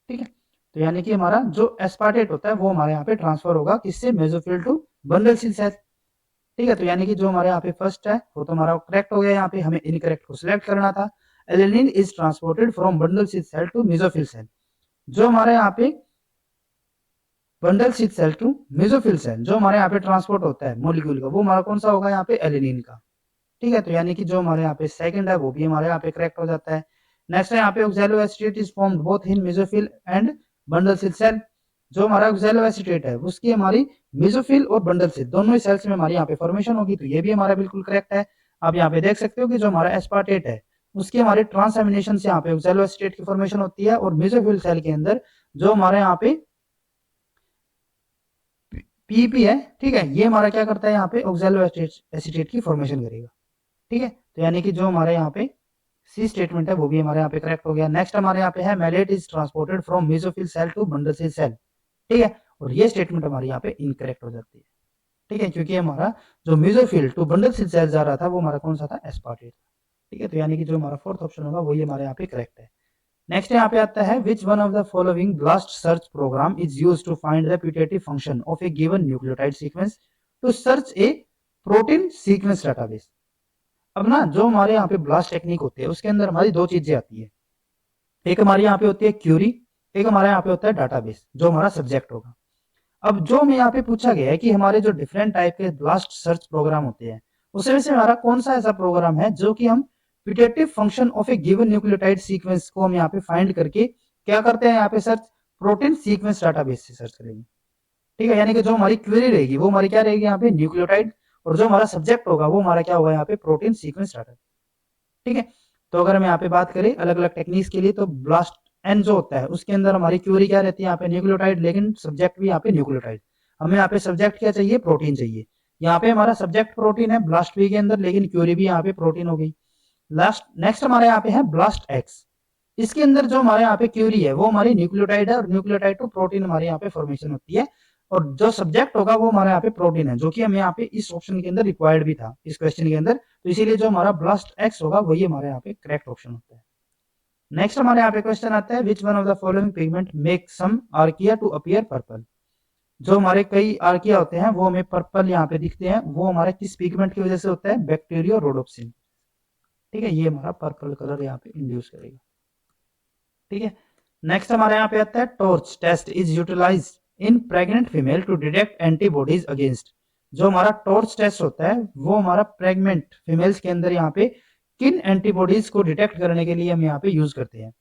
ठीक है, तो यानी कि हमारा जो एस्पार्टेट होता है वो हमारे यहाँ पे ट्रांसफर होगा किससे, mesophyll to bundle sheath cell. ठीक है, तो यानी कि जो हमारे यहाँ पे फर्स्ट है वो तो हमारा करेक्ट हो गया, यहाँ पे हमें इनकरेक्ट को सिलेक्ट करना था। Alanine is transported from bundle sheath cell to mesophyll cell. जो हमारे यहाँ पे bundle sheath cell to mesophyll cell जो हमारे यहाँ पे ट्रांसपोर्ट होता है मॉलिक्यूल का, वो हमारा कौन सा होगा यहाँ पे, एलेनिन का। ठीक है, तो यानी कि जो हमारे यहाँ पे सेकंड है वो भी हमारे यहाँ पे करेक्ट हो जाता है। नेक्स्ट है यहाँ पे oxalo acetate is formed both in mesophyll and bundle sheath cell. जो हमारा ऑक्सैलो एसिटेट है उसकी हमारी मेसोफिल और बंडल सिल दोनों ही सेल्स में हमारी यहाँ पे फॉर्मेशन होगी, तो ये भी हमारा बिल्कुल करेक्ट है। आप यहाँ पे देख सकते हो कि जो हमारा एस्पार्टेट है उसकी हमारे ट्रांसएमिनेशन से यहाँ पे ऑक्सैलो एसिटेट की फॉर्मेशन होती है, और मेसोफिल सेल के अंदर जो हमारे यहाँ पे पीपी है, ठीक है, ये हमारा क्या करता है यहाँ पे ऑक्सैलो एसिटेट की फॉर्मेशन करेगा। ठीक है, तो यानी कि जो हमारे यहाँ पे सी स्टेटमेंट है वो भी हमारे यहाँ पे करेक्ट हो गया। नेक्स्ट हमारे यहाँ पे है malate is transported from mesophyll cell to bundle sheath cell. ठीक है, और ये स्टेटमेंट हमारी यहाँ पे इनकरेक्ट हो जाती है। ठीक है, क्योंकि हमारा जो mesophyll to bundle sheath cell जा रहा था वो हमारा कौन सा था, एस्पार्टेट। ठीक है, तो यानी कि जो हमारा फोर्थ ऑप्शन होगा वही हमारे यहाँ पे करेक्ट है। नेक्स्ट यहाँ पे आता है which one of the following blast search program is use to find the putative function of a given nucleotide sequence to search a protein sequence database. अब ना जो हमारे यहाँ पे ब्लास्ट टेक्निक होती है उसके अंदर हमारी दो चीजें आती है, एक हमारे यहाँ पे होती है क्यूरी, एक हमारे यहाँ पे होता है डाटाबेस जो हमारा सब्जेक्ट होगा। अब जो हमें यहाँ पे पूछा गया है कि हमारे जो डिफरेंट टाइप के ब्लास्ट सर्च प्रोग्राम होते हैं उसमें से हमारा कौन सा ऐसा प्रोग्राम है जो कि हम putative function of a given nucleotide sequence को हम यहाँ पे फाइंड करके क्या करते हैं यहाँ पे सर्च, प्रोटीन सीक्वेंस डाटाबेस से सर्च करेंगे। ठीक है, यानी कि जो हमारी क्वेरी रहेगी वो हमारी क्या रहेगी यहाँ पे, न्यूक्लियोटाइड, और जो हमारा सब्जेक्ट होगा वो हमारा क्या होगा यहाँ पे, प्रोटीन सीक्वेंस डाटा। ठीक है, तो अगर हम यहाँ पे बात करें अलग अलग टेक्निक्स के लिए तो ब्लास्ट एन जो होता है उसके अंदर हमारी क्वेरी क्या रहती है यहाँ पे, न्यूक्लियोटाइड, लेकिन सब्जेक्ट भी यहाँ पे न्यूक्लियोटाइड। हमें यहाँ पे सब्जेक्ट क्या चाहिए, प्रोटीन चाहिए। यहाँ पे हमारा सब्जेक्ट प्रोटीन है ब्लास्ट बी के अंदर, लेकिन क्वेरी भी यहाँ पे प्रोटीन हो गई। लास्ट नेक्स्ट हमारे यहाँ पे है ब्लास्ट एक्स, इसके अंदर जो हमारे यहाँ पे क्वेरी है वो हमारी न्यूक्लियोटाइड है, और न्यूक्लियोटाइड टू प्रोटीन हमारे यहाँ पे फॉर्मेशन होती है, और जो सब्जेक्ट होगा वो हमारे यहाँ पे प्रोटीन है, जो कि हमें यहाँ पे इस ऑप्शन के अंदर रिक्वायर्ड भी था इस क्वेश्चन के अंदर, तो इसीलिए जो हमारा ब्लास्ट एक्स होगा वही हमारे यहाँ पे करेक्ट ऑप्शन होता है। नेक्स्ट हमारे यहाँ पे क्वेश्चन आता है which one of the following pigment make some archaea to appear purple. जो हमारे कई आर्किया होते हैं वो हमें पर्पल यहाँ पे दिखते हैं, वो हमारे किस पिगमेंट की वजह से होता है, बैक्टीरिया रोडोप्सिन। ठीक है, ये हमारा पर्पल कलर यहाँ पे इंड्यूस करेगा। ठीक है, नेक्स्ट हमारे यहाँ पे आता है TORCH test is utilise in pregnant female to detect antibodies against. जो हमारा टॉर्च टेस्ट होता है वो हमारा प्रेग्नेंट फीमेल्स के अंदर यहाँ पे किन एंटीबॉडीज को डिटेक्ट करने के लिए हम यहाँ पे यूज करते हैं।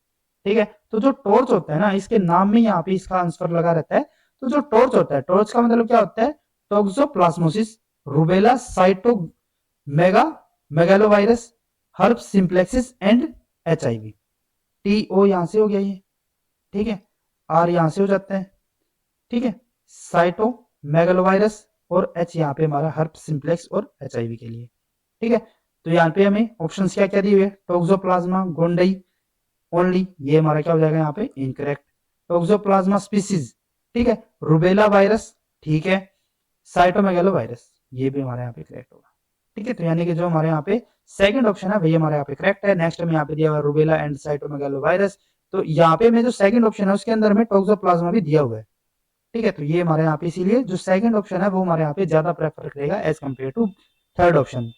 ठीक है, तो जो टॉर्च होता है ना इसके नाम में यहाँ पे इसका आंसर लगा रहता है। तो जो टॉर्च होता है, टॉर्च का मतलब क्या होता है, toxoplasmosis, rubella, cytomega megalovirus, herpes simplex and HIV, TO यहाँ से हो गया ये, ठीक है, R यहाँ से हो जाता है, ठीक है, साइटो मेगालोवायरस, और H यहाँ पे हमारा हर्प सिंप्लेक्स और HIV के लिए, ठीक है। तो यहाँ पे हमें ऑप्शंस क्या क्या दिए हुए, टोक्सोप्लाज्मा गोंडई ओनली, ये हमारा क्या हो जाएगा यहाँ पे इनकरेक्ट। टोक्सोप्लाज्मा स्पीसीज, ठीक है, रूबेला वायरस, ठीक है, साइटोमेगालो वायरस, ये भी हमारे यहाँ पे करेक्ट होगा, ठीक है। तो यानी कि जो हमारे यहाँ पे सेकंड ऑप्शन है वही हमारे यहाँ पे करेक्ट है। नेक्स्ट में यहाँ पे दिया हुआ रूबेला एंड साइटोमेगालो वायरस, तो यहाँ पे में जो सेकंड ऑप्शन है उसके अंदर में टोक्सोप्लाज्मा भी दिया हुआ है, ठीक है। तो ये हमारे यहाँ पे इसीलिए जो सेकंड ऑप्शन है वो हमारे यहाँ पे ज्यादा प्रेफर करेगा as compare to third option.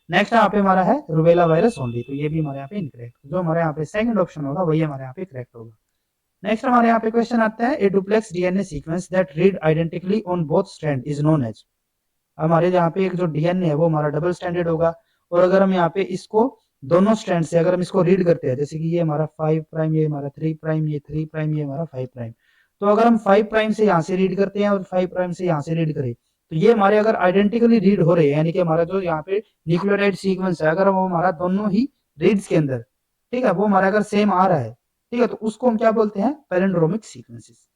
Next यहाँ पे हमारा है रूबेला वायरस ओनली, तो ये भी हमारे यहाँ पे इनकरेक्ट, जो हमारे यहाँ पे सेकंड ऑप्शन होगा वही हमारे यहाँ पे करेक्ट होगा। नेक्स्ट हमारे यहाँ पे क्वेश्चन आता है, a duplex DNA sequence that read identically on both strand is known as. हमारे यहाँ पे एक जो डीएनए है वो हमारा डबल स्टैंडर्ड होगा, और अगर हम यहाँ पे इसको दोनों स्ट्रैंड से अगर हम इसको रीड करते हैं, जैसे कि ये हमारा 5 प्राइम, ये हमारा 3 प्राइम, ये 3 प्राइम, ये हमारा 5 प्राइम, तो अगर हम 5 प्राइम से यहाँ से रीड करते हैं और 5 प्राइम से यहाँ से रीड करें, तो ये हमारे अगर आइडेंटिकली रीड हो रहे हैं, यानी कि हमारा जो यहाँ पे न्यूक्लियोटाइड सीक्वेंस है अगर वो हमारा दोनों ही रीड्स के अंदर, ठीक है, वो हमारा अगर सेम आ रहा है, ठीक है, तो उसको हम क्या बोलते हैं, पैलिंड्रोमिक सीक्वेंसेस।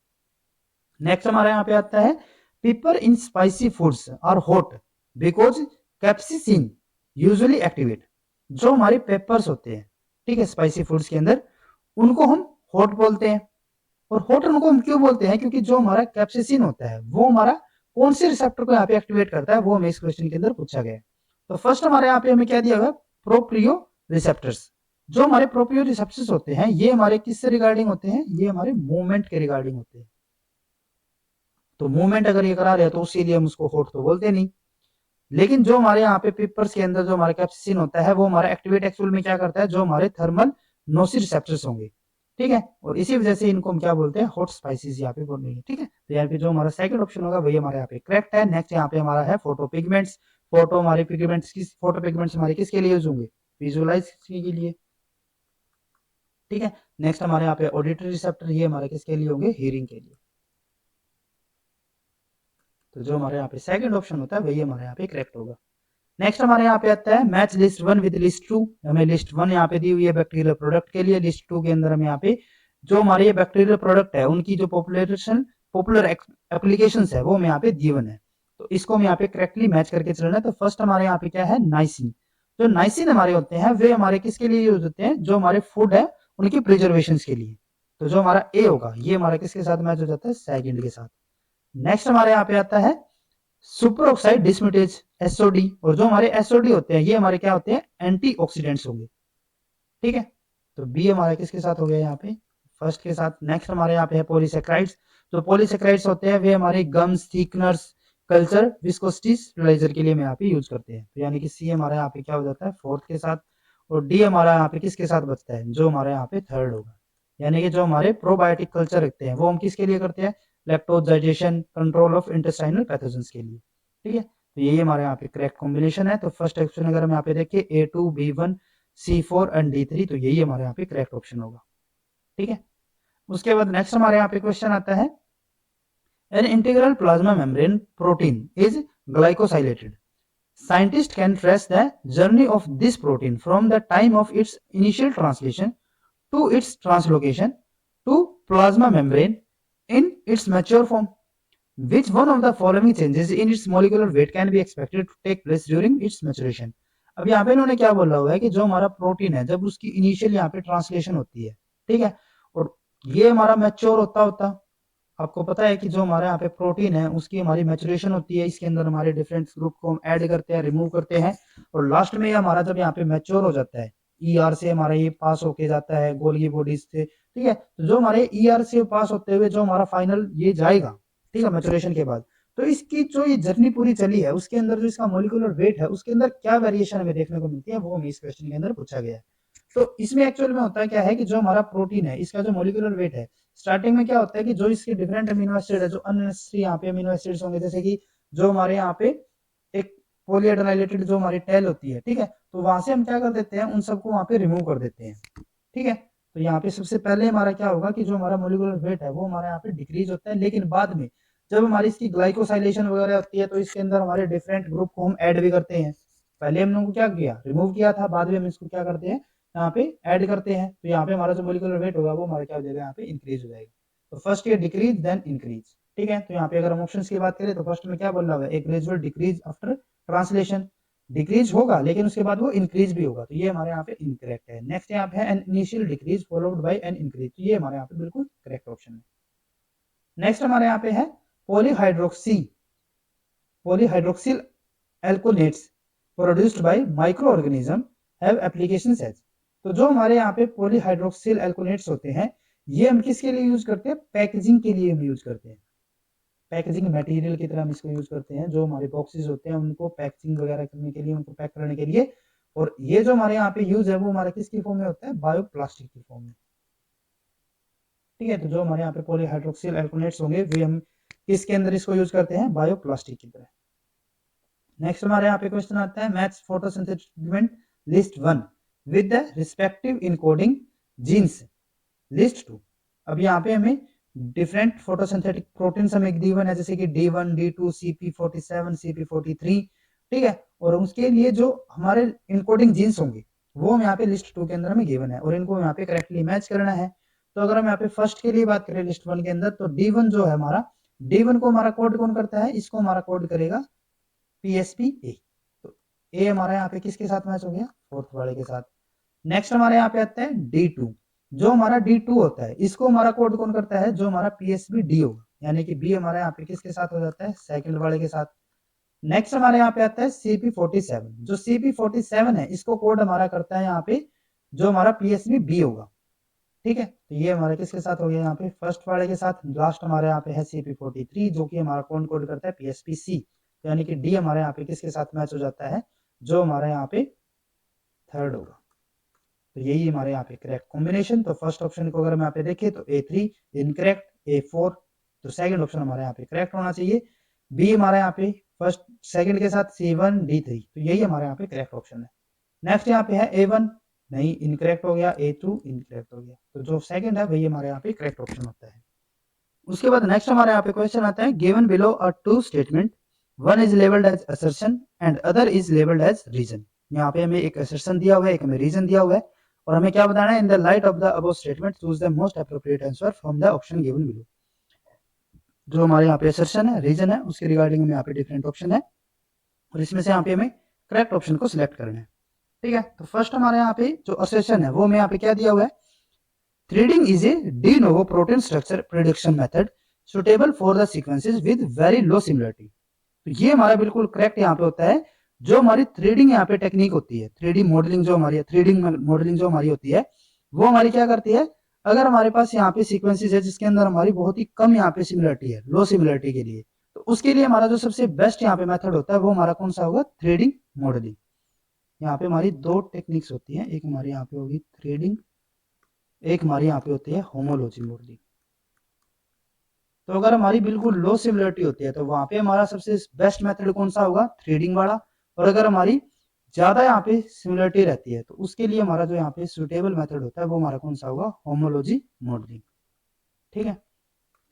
नेक्स्ट हमारे यहाँ पे आता है, pepper in spicy foods are hot because capsaicin usually activate. जो हमारे पेपर्स होते हैं, ठीक है, स्पाइसी फूड्स के अंदर, उनको हम हॉट बोलते हैं। और हॉट उनको हम क्यों बोलते हैं, क्योंकि जो हमारा कैप्सिसिन होता है वो हमारा कौन से रिसेप्टर को यहाँ पे एक्टिवेट करता है, वो हमें इस क्वेश्चन के अंदर पूछा गया है। तो फर्स्ट हमारे यहाँ पे हमें क्या दिया हुआ है, प्रोप्रियो रिसेप्टर्स। जो हमारे प्रोप्रियो रिसेप्टर्स होते हैं ये हमारे किससे रिगार्डिंग होते हैं, ये हमारे मूवमेंट के रिगार्डिंग होते हैं। तो मूवमेंट अगर ये करा रहे हैं तो उसी लिए हम उसको हॉट तो बोलते नहीं। लेकिन जो हमारे यहाँ पे पेपर्स के अंदर जो हमारा कैप्सिसिन होता है वो हमारा एक्टिवेट एक्चुअल में क्या करता है, जो हमारे थर्मल नोसिरिसेप्टर्स होंगे, ठीक है, और इसी वजह से इनको हम क्या बोलते हैं, हॉट स्पाइसेस यहाँ पे बोल रही है, ठीक है। तो यहाँ पे जो हमारा सेकंड ऑप्शन होगा वही हमारे यहाँ पे करेक्ट है। नेक्स्ट यहाँ पे हमारा है फोटो पिगमेंट्स। फोटो हमारे पिगमेंट्स किस, फोटो पिगमेंट्स हमारे किसके लिए यूज होंगे, विजुअलाइज के लिए, ठीक है। नेक्स्ट हमारे यहाँ पे ऑडिटरी रिसेप्टर, ये हमारे किसके लिए होंगे, हियरिंग के लिए। तो जो हमारे यहाँ पे सेकंड ऑप्शन होता है वही हमारे यहाँ पे करेक्ट होगा। नेक्स्ट हमारे यहाँ पे आता है, मैच लिस्ट 1 विद लिस्ट 2। हमें लिस्ट 1 यहाँ पे दी हुई है बैक्टीरियल प्रोडक्ट के लिए, लिस्ट 2 के अंदर हम यहाँ पे जो हमारे ये बैक्टीरियल प्रोडक्ट है उनकी जो पॉपुलर एप्लीकेशन है वो हमें यहाँ पे गिवन है। तो इसको हम यहाँ पे करेक्टली मैच करके चलना है। तो फर्स्ट हमारे यहाँ पे क्या है, नाइसिन। जो नाइसिन हमारे होते हैं वे हमारे किसके लिए यूज होते हैं, जो हमारे फूड है उनकी प्रिजर्वेशन के लिए। तो जो हमारा ए होगा ये हमारा किसके साथ मैच हो जाता है, सेकंड के साथ। नेक्स्ट हमारे यहाँ पे आता है सुपर ऑक्साइड डिस्म्यूटेज एसओडी, और जो हमारे एसओडी होते हैं ये हमारे क्या होते हैं, एंटीऑक्सीडेंट्स होंगे, ठीक है। तो बी हमारे किसके साथ हो गया यहाँ पे, फर्स्ट के साथ। नेक्स्ट हमारे यहाँ पे है पॉलीसेक्राइड्स। जो पॉलीसेक्राइड्स होते हैं वे हमारे gums, thickeners, culture, viscosity stabiliser के लिए हम यहाँ पे यूज करते हैं। तो यानी कि सी हमारा यहाँ पे क्या हो जाता है, फोर्थ के साथ, और डी हमारा यहाँ पे किसके साथ बचता है, जो हमारे यहाँ पे थर्ड होगा। यानी कि जो हमारे प्रोबायोटिक कल्चर रखते हैं वो हम किसके लिए करते हैं, lactose digestion, control of intestinal pathogens के लिए, ठीक है। तो यही हमारे यहाँ पे करेक्ट कॉम्बिनेशन है। तो फर्स्ट ऑप्शन अगर हम यहाँ पे देखें A2, B1, C4 and D3, तो यही हमारे यहाँ पे करेक्ट ऑप्शन होगा, ठीक है। उसके बाद नेक्स्ट हमारे यहाँ पे क्वेश्चन आता है, an integral plasma membrane protein is glycosylated. Scientists can trace the journey of this protein from the time of its initial translation to its translocation to plasma membrane in its mature form. Which one of the following changes in its molecular weight can be expected to take place during its maturation? अब यहाँ पे इन्होंने क्या बोला हुआ है कि जो हमारा प्रोटीन है जब उसकी इनिशियल यहाँ पे ट्रांसलेशन होती है, ठीक है, और ये हमारा मैच्योर होता होता, आपको पता है कि जो हमारे यहाँ पे प्रोटीन है उसकी हमारी मैचुरेशन होती है, इसके अंदर हमारे डिफरेंट ग्रुप को हम ऐड करते हैं, रिमूव करते हैं, और लास्ट में हमारा जब यहाँ पे मैच्योर हो जाता है, ईआर से हमारा ये पास होके जाता है गोल्गी बॉडीज से, ठीक है। तो जो हमारे ईआर से पास होते हुए जो हमारा फाइनल ये जाएगा, ठीक है, मैचुरेशन के बाद, तो इसकी जो ये जर्नी पूरी चली है उसके अंदर जो इसका मोलिकुलर वेट है उसके अंदर क्या वेरिएशन हमें देखने को मिलती है, वो हमें इस क्वेश्चन के अंदर पूछा गया है। तो इसमें एक्चुअल में होता क्या है कि जो हमारा प्रोटीन है इसका जो मोलिकुलर वेट है, स्टार्टिंग में क्या होता है कि जो इसके डिफरेंट अमीनो एसिड है, जो अननेसेसरी यहाँ पे अमीनो एसिड्स होंगे, जैसे कि जो हमारे यहाँ पे एक पॉलीएडेनाइलेटेड जो हमारी टेल होती है, ठीक है, तो वहां से हम क्या कर देते हैं, उन सबको वहां पे रिमूव कर देते हैं, ठीक है। तो यहाँ पे सबसे पहले हमारा क्या होगा कि जो हमारा मोलिकुलर वेट है वो हमारे यहाँ पे डिक्रीज होता है, लेकिन बाद में जब हमारी इसकी ग्लाइकोसाइलेशन वगैरह होती है तो इसके अंदर हमारे डिफरेंट ग्रुप को हम ऐड भी करते हैं। पहले हम लोगों को क्या किया, रिमूव किया था, बाद में हम इसको क्या करते हैं, यहाँ पे ऐड करते हैं, तो यहाँ पे हमारा जो मोलिकुलर वेट होगा वो हमारा क्या हो जाएगा, यहाँ पे इंक्रीज हो जाएगा। तो फर्स्ट ये डिक्रीज देन इंक्रीज, ठीक है। तो यहाँ पे अगर हम ऑप्शंस की बात करें तो फर्स्ट में क्या बोल रहा है, एक gradual decrease after translation, decrease होगा लेकिन उसके बाद वो इंक्रीज भी होगा, तो ये हमारे यहाँ पे इनकरेक्ट है। नेक्स्ट यहाँ पे है an initial decrease followed by an increase, तो ये हमारे यहाँ पे बिल्कुल करेक्ट ऑप्शन है। नेक्स्ट हमारे यहाँ पे है polyhydroxyl alkanoates produced by micro organism have applications as. तो जो हमारे यहाँ पे पॉलीहाइड्रोक्सिल एल्कोनेट्स होते हैं, ये हम किसके लिए यूज करते हैं, पैकेजिंग के लिए हम यूज करते हैं, पैकेजिंग मटेरियल की तरह हम इसको यूज करते हैं। जो हमारे बॉक्सेस होते हैं उनको पैकेजिंग वगैरह करने के लिए, उनको पैक करने के लिए, और ये जो हमारे यहाँ पे यूज है वो हमारा किसकी फॉर्म में होता है, बायोप्लास्टिक की फॉर्म में, ठीक है। तो जो हमारे यहाँ पे पॉलीहाइड्रोक्सिल एल्कोनेट्स होंगे वे हम किसके अंदर इसको यूज करते हैं, बायोप्लास्टिक की तरह। नेक्स्ट हमारे यहाँ पे क्वेश्चन आता है match photosynthetic pigment list 1 with the respective encoding genes list 2। अब यहाँ पे हमें डिफरेंट फोटोसिंथेटिक प्रोटीन्स हमें गिवन है, जैसे कि D1, D2, CP47, CP43, ठीक है। और उसके लिए जो हमारे इनकोडिंग जीन्स होंगे वो हम यहाँ पे लिस्ट 2 के अंदर हमें गिवन है, और इनको यहाँ पे करेक्टली मैच करना है। तो अगर हम यहाँ पे फर्स्ट के लिए बात करें लिस्ट 1 के अंदर, तो D1 जो है हमारा, D1 को हमारा कोड कौन करता है, इसको हमारा कोड करेगा PSP-A। तो A हमारा यहाँ पे किसके साथ मैच हो गया, फोर्थ वाले के साथ। नेक्स्ट हमारे यहाँ पे आता है D2, जो हमारा D2 होता है इसको हमारा कोड कौन करता है, जो हमारा PSP-D होगा, यानी कि B हमारा यहाँ पे किसके साथ हो जाता है, सेकंड वाले के साथ। नेक्स्ट हमारे यहाँ पे आता है CP47, जो CP47 है इसको कोड हमारा करता है यहाँ पे जो हमारा PSP-B होगा, ठीक है। तो ये हमारे किसके साथ हो गया, यहाँ पे फर्स्ट वाले के साथ। लास्ट हमारे यहाँ पे है CP43, जो कि हमारा कौन कोड करता है, PSP-C, यानी कि D हमारे यहाँ पे किसके साथ मैच हो जाता है, जो हमारे यहाँ पे थर्ड होगा। तो यही हमारे यहाँ पे करेक्ट कॉम्बिनेशन। तो फर्स्ट ऑप्शन को अगर हम यहाँ पे देखें तो A3 इनकरेक्ट, A4, तो सेकंड ऑप्शन हमारे यहाँ पे करेक्ट होना चाहिए। B हमारे यहाँ पे फर्स्ट सेकंड के साथ C1, D3, तो यही हमारे यहाँ पे करेक्ट ऑप्शन है। नेक्स्ट यहाँ पे है A1, नहीं इनकरेक्ट हो गया, A2 इनकरेक्ट हो गया, तो जो सेकंड है वही हमारे यहाँ पे करेक्ट ऑप्शन होता है। उसके बाद नेक्स्ट हमारे यहाँ पे क्वेश्चन आता है given below are two statement, one is labelled as assertion and other is labelled as reason. यहाँ पे हमें एक असर्शन दिया हुआ है, एक हमें रीजन दिया हुआ है, और हमें क्या बताना है, इन the light of the above statement choose the most appropriate answer from the option given below. जो हमारे यहाँ पे असर्शन है, रीजन है, उसके रिगार्डिंग में यहाँ पे डिफरेंट ऑप्शन है, और इसमें से यहाँ पे हमें करेक्ट ऑप्शन को सिलेक्ट करना है, ठीक है। तो फर्स्ट हमारे यहाँ पे जो असर्शन है वो हमें यहाँ पे क्या दिया हुआ है, threading is A de novo protein structure prediction method suitable for the sequences with very low similarity. तो ये हमारा बिल्कुल करेक्ट यहाँ पे होता है। जो हमारी थ्रेडिंग यहाँ पे टेक्निक होती है, 3D मॉडलिंग जो हमारी है, थ्रेडिंग मॉडलिंग जो हमारी होती है, वो हमारी क्या करती है, अगर हमारे पास यहाँ पे सीक्वेंसेस है जिसके अंदर हमारी बहुत ही कम यहाँ पे सिमिलरिटी है, लो सिमिलरिटी के लिए, तो उसके लिए हमारा जो सबसे बेस्ट यहाँ पे मेथड होता है वो हमारा कौन सा होगा, थ्रेडिंग मॉडलिंग। यहाँ पे हमारी दो टेक्निक्स होती है, एक हमारी यहाँ पे होगी थ्रेडिंग, एक हमारी यहाँ पे होती है होमोलॉजी मॉडलिंग। तो अगर हमारी बिल्कुल लो सिमिलरिटी होती है तो वहां पे हमारा सबसे बेस्ट मेथड कौन सा होगा, थ्रेडिंग वाला। और अगर हमारी ज्यादा यहाँ पे सिमिलरिटी रहती है तो उसके लिए हमारा जो यहाँ पे सुटेबल मेथड होता है वो हमारा कौन सा होगा, होमोलॉजी मॉडलिंग, ठीक है।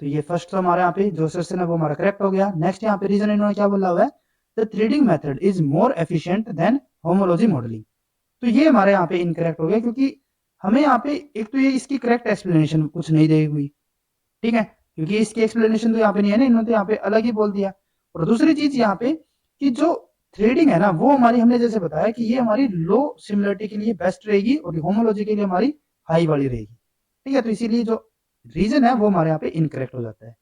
तो ये फर्स्ट तो हमारे यहाँ पे जो सेशन है वो हमारा करेक्ट हो गया। नेक्स्ट यहाँ पे रीजन इन्होंने क्या बोला हुआ है, the threading method is more efficient then homology modelling. तो ये हमारे यहाँ पे इनकरेक्ट हो गया, क्योंकि हमें यहाँ पे एक तो ये इसकी करेक्ट एक्सप्लेनेशन कुछ नहीं दी हुई, ठीक है, क्योंकि इसकी एक्सप्लेनेशन तो यहाँ पे नहीं है ना, इन्होंने तो यहाँ पे अलग ही बोल दिया। और दूसरी चीज यहाँ पे कि जो थ्रेडिंग है ना वो हमारी, हमने जैसे बताया कि ये हमारी लो सिमिलरिटी के लिए बेस्ट रहेगी और होमोलॉजी के लिए हमारी हाई वाली रहेगी, ठीक है। तो इसीलिए जो रीजन है वो हमारे यहाँ पे इनकरेक्ट हो जाता है।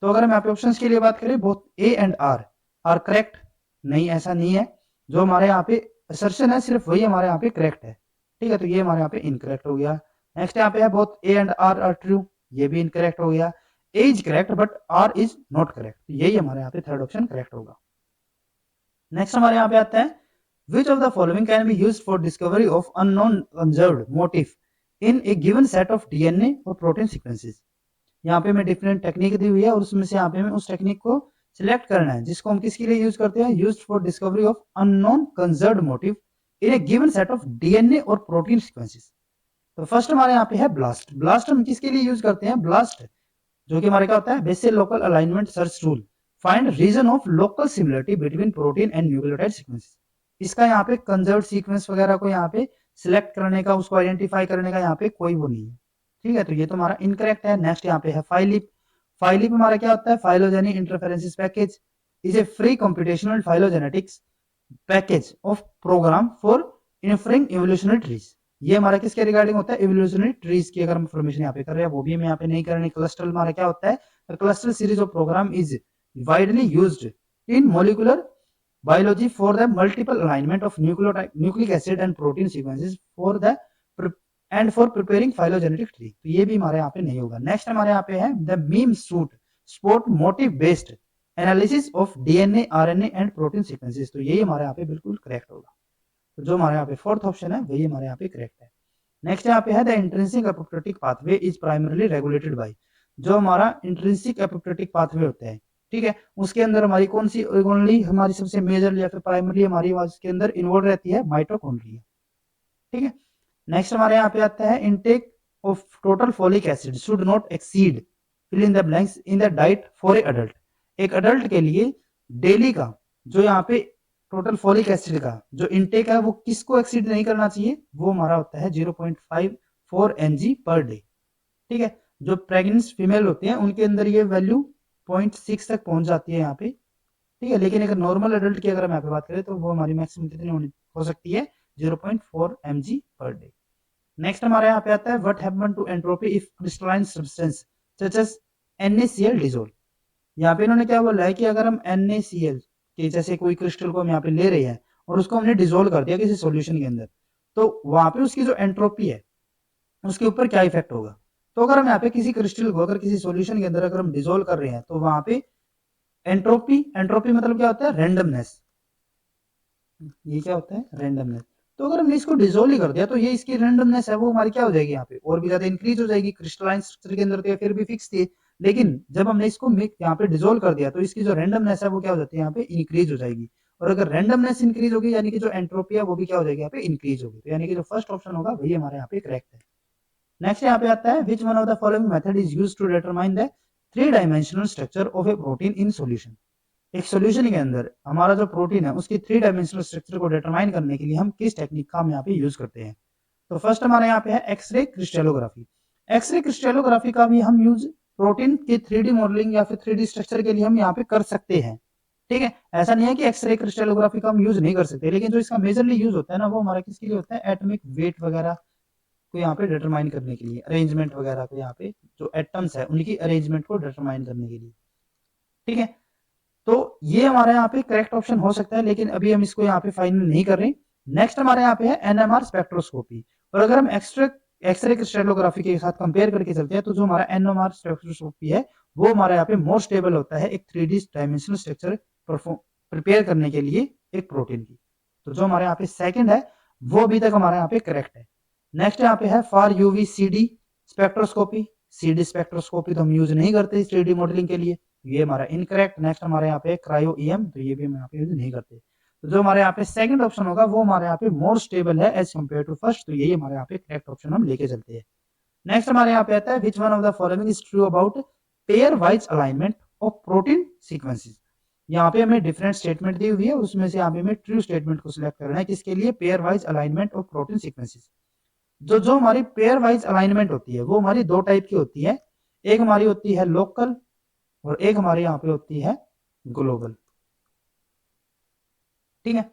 तो अगर हम यहाँ पे ऑप्शन के लिए बात करें, both A and R correct, नहीं ऐसा नहीं है। जो हमारे यहाँ पे असर्शन है सिर्फ वही हमारे यहाँ पे करेक्ट है, ठीक है। तो ये हमारे यहाँ पे इनकरेक्ट हो गया। नेक्स्ट यहाँ पे है both A and R true, ये भी इनकरेक्ट हो गया। A is correct but R is not correct, यही हमारे यहाँ पे थर्ड ऑप्शन करेक्ट होगा। नेक्स्ट हमारे यहाँ पे आता है which of the following can be used for discovery of unknown conserved motif in a given set of DNA और प्रोटीन सीक्वेंसेस। यहाँ पे हमें डिफरेंट टेक्निक दी हुई है और उसमें से यहाँ पे हमें उस टेक्निक को सिलेक्ट करना है जिसको हम किसके लिए यूज करते हैं, used for discovery of unknown conserved motive in A given set of DNA और प्रोटीन सीक्वेंसेस। तो फर्स्ट हमारे यहाँ पे है ब्लास्ट। ब्लास्ट हम किसके लिए यूज करते हैं, ब्लास्ट जो कि हमारे क्या होता है, basic local alignment search tool, find region of local similarity between protein and nucleotide sequences. इसका यहाँ पे कंजर्व्ड सीक्वेंस वगैरह को यहाँ पे सिलेक्ट करने का, उसको आइडेंटिफाई करने का यहाँ पे कोई वो नहीं है, ठीक है। तो ये तो हमारा इनकरेक्ट है। नेक्स्ट यहाँ पे है फाइलिप। फाइलिप हमारा क्या होता है? Phylogeny inferences package is a free computational phylogenetics package of program for inferring evolutionary trees. ये हमारा किसके रिगार्डिंग होता है? इवोल्यूशनरी ट्रीज की अगर हम इंफॉर्मेशन यहाँ पे कर रहे हैं, वो भी हम यहाँ पे नहीं कर रहे। क्लस्टर हमारा क्या होता है? Cluster series of program is widely used in molecular biology for the multiple alignment of nucleic acid and protein sequences for the and for preparing phylogenetic tree। तो ये भी हमारे यहाँ पे नहीं होगा। नेक्स्ट हमारे यहाँ पे है the meme suit sport motive based analysis of DNA RNA and protein sequences। तो यही हमारे यहाँ पे बिल्कुल करेक्ट होगा। तो जो हमारे यहाँ पे फोर्थ ऑप्शन है वही हमारे यहाँ पे करेक्ट है। नेक्स्ट यहाँ पे है the intrinsic apoptotic pathway is primarily regulated by. जो हमारा इंट्रिंसिक एपोप्टोटिक पाथवे होता है, ठीक है, उसके अंदर हमारी कौन सी ओनली हमारी सबसे मेजर या फिर प्राइमरली हमारी उसके अंदर इन्वॉल्व रहती है? माइटोकॉन्ड्रिया, ठीक है। नेक्स्ट हमारे यहाँ पे आता है intake of total folic acid should not exceed fill in the blanks in the diet for a adult. एक अडल्ट के लिए डेली का जो यहाँ पे टोटल फोलिक एसिड का जो इनटेक है वो किसको एक्सीड नहीं करना चाहिए? वो हमारा होता है 0.54 mg पर डे, ठीक है। जो प्रेग्नेंट फीमेल होती हैं उनके अंदर ये वैल्यू 0.6 तक पहुंच जाती है यहाँ पे, ठीक है। लेकिन अगर नॉर्मल एडल्ट की अगर हम यहाँ पे बात करें तो वो हमारी मैक्सिमम कितनी हो सकती है? 0.4 mg पर डे। नेक्स्ट हमारे यहाँ पे आता है what happen to entropy if crystalline substance such as NaCl dissolve. यहाँ पे इन्होंने क्या बोला है कि अगर हम NaCl के जैसे कोई क्रिस्टल को हम यहाँ पे ले रहे हैं और उसको हमने डिसॉल्व कर दिया किसी सॉल्यूशन के अंदर, तो वहां पे उसकी जो एंट्रोपी है उसके ऊपर क्या इफेक्ट होगा? तो अगर हम यहाँ पे किसी क्रिस्टल को अगर किसी सॉल्यूशन के अंदर अगर हम डिसॉल्व कर रहे हैं तो वहां पे एंट्रोपी, एंट्रोपी मतलब क्या होता है? रैंडमनेस। ये क्या होता है? रैंडमनेस। तो अगर हमने इसको डिसॉल्व ही कर दिया तो ये इसकी रैंडमनेस है वो हमारी क्या हो जाएगी? यहाँ पे और भी ज्यादा इंक्रीज हो जाएगी। क्रिस्टलाइन स्ट्रक्चर के अंदर तो फिर भी फिक्स थी, लेकिन जब हमने इसको यहाँ पे डिसॉल्व कर दिया तो इसकी जो रैंडमनेस है वो क्या हो जाती है? यहाँ पे इंक्रीज हो जाएगी। और अगर रैंडमनेस इंक्रीज होगी यानी कि जो एंट्रोपी है वो भी क्या हो जाएगी? यहाँ पे इंक्रीज होगी। तो यानी कि जो फर्स्ट ऑप्शन होगा वही हमारे यहाँ पे करेक्ट है। नेक्स्ट यहाँ पे आता है which one of the following method is used to determine the 3 dimensional structure of a protein in solution. एक सॉल्यूशन के अंदर हमारा जो प्रोटीन है उसकी 3 डायमेंशनल स्ट्रक्चर को डिटरमाइन करने के लिए हम किस टेक्निक का हम यहाँ पे यूज करते हैं? तो फर्स्ट हमारे यहाँ पे है एक्सरे क्रिस्टलोग्राफी। एक्सरे क्रिस्टलोग्राफी का भी हम यूज प्रोटीन के 3D मॉडलिंग या फिर 3D स्ट्रक्चर के लिए हम यहाँ पे कर सकते हैं, ठीक है। ऐसा नहीं है कि एक्सरे क्रिस्टलोग्राफी का हम यूज नहीं कर सकते, लेकिन जो इसका मेजरली यूज होता है ना वो हमारा किसके लिए होता है? एटॉमिक वेट वगैरह को यहाँ पे डिटरमाइन करने के लिए, अरेंजमेंट वगैरह को यहाँ पे जो एटम्स है उनकी अरेंजमेंट को डिटरमाइन करने के लिए, ठीक है। तो ये हमारे यहाँ पे करेक्ट ऑप्शन हो सकता है, लेकिन अभी हम इसको यहाँ पे फाइनल नहीं कर रहे। नेक्स्ट हमारे यहाँ पे है NMR स्पेक्ट्रोस्कोपी। और अगर हम एक्सरे क्रिस्टलोग्राफी के साथ कंपेयर करके चलते हैं तो जो हमारा NMR स्पेक्ट्रोस्कोपी है वो हमारे यहाँ पे मोर स्टेबल होता है एक 3D डायमेंशनल स्ट्रक्चर प्रिपेयर करने के लिए एक प्रोटीन की। तो जो हमारे यहाँ पे सेकंड है वो अभी तक हमारे यहाँ पे करेक्ट है। नेक्स्ट यहाँ पे है for UV-CD spectroscopy. CD spectroscopy तो हम यूज नहीं करते 3D मॉडलिंग के लिए, ये हमारा इनकरेक्ट। नेक्स्ट हमारे यहाँ पे क्रायो EM, तो ये भी हम यहाँ पे यूज नहीं करते। तो जो हमारे यहाँ पे सेकंड ऑप्शन होगा वो हमारे यहाँ पे मोर स्टेबल है एज कम्पेयर टू फर्स्ट, तो यही हमारे यहाँ पे करेक्ट ऑप्शन हम लेके चलते हैं। नेक्स्ट हमारे यहाँ पे आता है which one of the following is true about pair wise alignment of protein sequences. यहाँ पे हमें डिफरेंट स्टेटमेंट दी हुई है, उसमें से यहाँ पे हमें ट्रू स्टेटमेंट को सिलेक्ट करना है किसके लिए? Pair wise alignment of protein sequences. जो जो हमारी पेयर वाइज अलाइनमेंट होती है वो हमारी दो टाइप की होती है, एक हमारी होती है लोकल और एक हमारे यहाँ पे होती है ग्लोबल, ठीक है।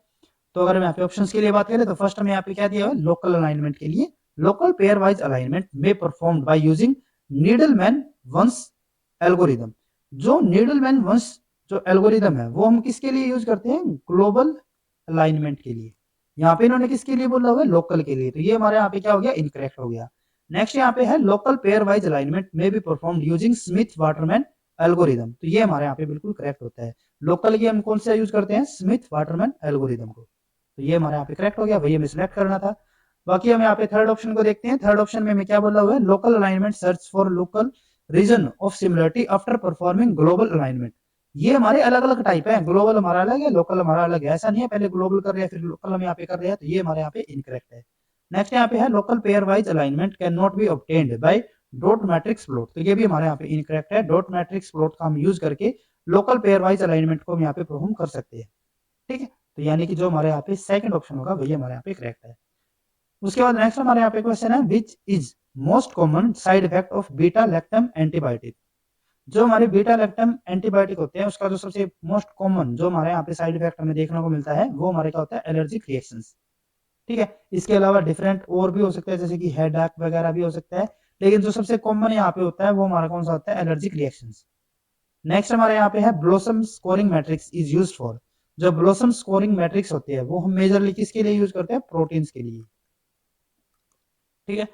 तो अगर हम यहाँ पे ऑप्शंस के लिए बात करें तो फर्स्ट हमें यहाँ पे क्या दिया है? लोकल अलाइनमेंट के लिए लोकल पेयर वाइज अलाइनमेंट में performed by using Needleman Wunsch algorithm. जो नीडलमैन वंस जो एल्गोरिदम है वो हम किसके लिए यूज करते हैं? ग्लोबल अलाइनमेंट के लिए। यहाँ पे इन्होंने किसके लिए बोला हुआ है? लोकल के लिए। तो ये हमारे यहाँ पे क्या हो गया? इनकरेक्ट हो गया। नेक्स्ट यहाँ पे है लोकल पेयर वाइज अलाइनमेंट में भी performed using Smith Waterman algorithm. तो ये हमारे यहाँ पे बिल्कुल करेक्ट होता है। लोकल की हम कौन सा यूज करते हैं? स्मिथ वाटरमैन एल्गोरिदम को। तो ये हमारे यहाँ पे करेक्ट हो गया, वही हमें सिलेक्ट करना था। बाकी हम यहाँ पे थर्ड ऑप्शन को देखते हैं। थर्ड ऑप्शन में हमें क्या बोला हुआ है? Local alignment search for local region of similarity after performing global alignment. ये हमारे अलग अलग टाइप है, ग्लोबल हमारा अलग है, लोकल हमारा अलग है। ऐसा नहीं है पहले ग्लोबल कर रहे हैं फिर लोकल हम यहाँ पे कर रहे हैं, तो ये हमारे यहाँ पे इनकरेक्ट है। नेक्स्ट यहाँ पे है local pairwise alignment can not be obtained by dot matrix plot. तो ये भी हमारे यहाँ पे इनकरेक्ट है। डॉट मैट्रिक्स प्लॉट का हम यूज करके लोकल पेयर वाइज अलाइनमेंट को हम यहाँ पे परफॉर्म कर सकते हैं, ठीक है। तो यानी कि जो हमारे यहाँ पे सेकंड ऑप्शन होगा वही हमारे यहाँ पे करेक्ट है। उसके बाद नेक्स्ट हमारे यहाँ पे क्वेश्चन है which is most common side effect of beta lactam antibiotic. जो हमारे बीटा लैक्टम एंटीबायोटिक होते हैं उसका जो सबसे मोस्ट कॉमन जो हमारे यहाँ पे साइड इफेक्ट हमें देखने को मिलता है वो हमारे क्या होता है एलर्जिक रिएक्शंस। ठीक है, इसके अलावा डिफरेंट और भी हो सकता है जैसे कि हेडेक वगैरह भी हो सकता है, लेकिन जो सबसे कॉमन यहाँ पे होता है वो हमारा कौन सा होता है एलर्जिक रिएक्शंस। नेक्स्ट हमारे यहाँ पे है blossom scoring matrix is used for. जो ब्लॉसम स्कोरिंग मैट्रिक्स होती है वो हम मेजरली किसके लिए यूज करते हैं प्रोटीन्स के लिए। ठीक है,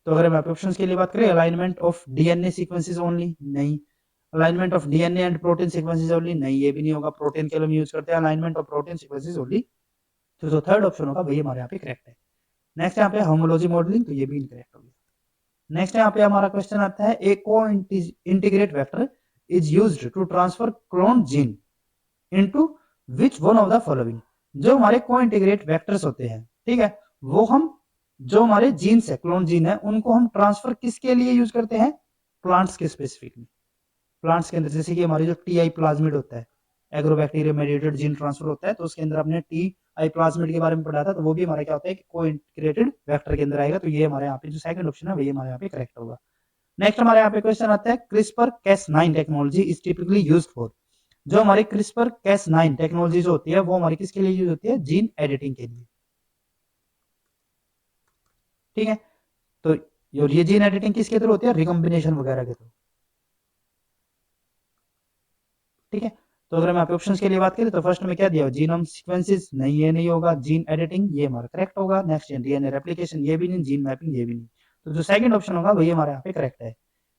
तो अगर हम ऑप्शंस के लिए बात करें alignment of DNA sequences only, नहीं। Alignment of DNA and protein sequences only, नहीं ये भी नहीं होगा, प्रोटीन के लिए हम यूज करते हैं alignment of protein sequences only. तो जो थर्ड ऑप्शन होगा वही हमारे यहाँ पे करेक्ट है। नेक्स्ट यहाँ पे होमोलॉजी मॉडलिंग, तो ये भी इनकरेक्ट हो गया। नेक्स्ट यहाँ पे हमारा क्वेश्चन आता है a cointegrate vector is used to transfer clone gene into which one of the following. जो हमारे को इंटीग्रेट वेक्टर्स होते हैं, ठीक है, वो हम जो हमारे जीन्स है क्लोन जीन है उनको हम ट्रांसफर किसके लिए यूज करते हैं प्लांट्स के स्पेसिफिकली। प्लांट्स के अंदर जैसे कि हमारी जो टी आई प्लाज्मिड होता है एग्रोबैक्टीरिया मेडिएटेड जीन ट्रांसफर होता है, तो उसके अंदर हमने टी आई प्लाज्मिड के बारे में पढ़ा था, तो वो भी हमारा क्या होता है कि को इंटीग्रेटेड वेक्टर के अंदर आएगा। तो ये हमारे यहाँ पे जो सेकंड ऑप्शन है वही हमारे यहाँ पे करेक्ट होगा। नेक्स्ट हमारे यहाँ पे क्वेश्चन आता है CRISPR Cas9 technology is typically used for. जो हमारी क्रिस्पर Cas9 टेक्नोलॉजी जो होती है वो हमारी किसके लिए यूज होती है जीन एडिटिंग के लिए। ठीक है, तो ये जीन एडिटिंग किसके थ्रू होती है रिकॉम्बिनेशन वगैरह के थ्रू। ठीक है, तो अगर हम यहाँ पे ऑप्शंस के लिए बात करें तो फर्स्ट में क्या दिया जीनोम सीक्वेंसेस, नहीं ये नहीं होगा, जीन एडिटिंग ये हमारा करेक्ट होगा। नेक्स्ट डीएनए रेप्लिकेशन ये भी नहीं, जीन मैपिंग ये भी नहीं, तो जो सेकंड ऑप्शन होगा वही हमारे यहाँ पे करेक्ट है।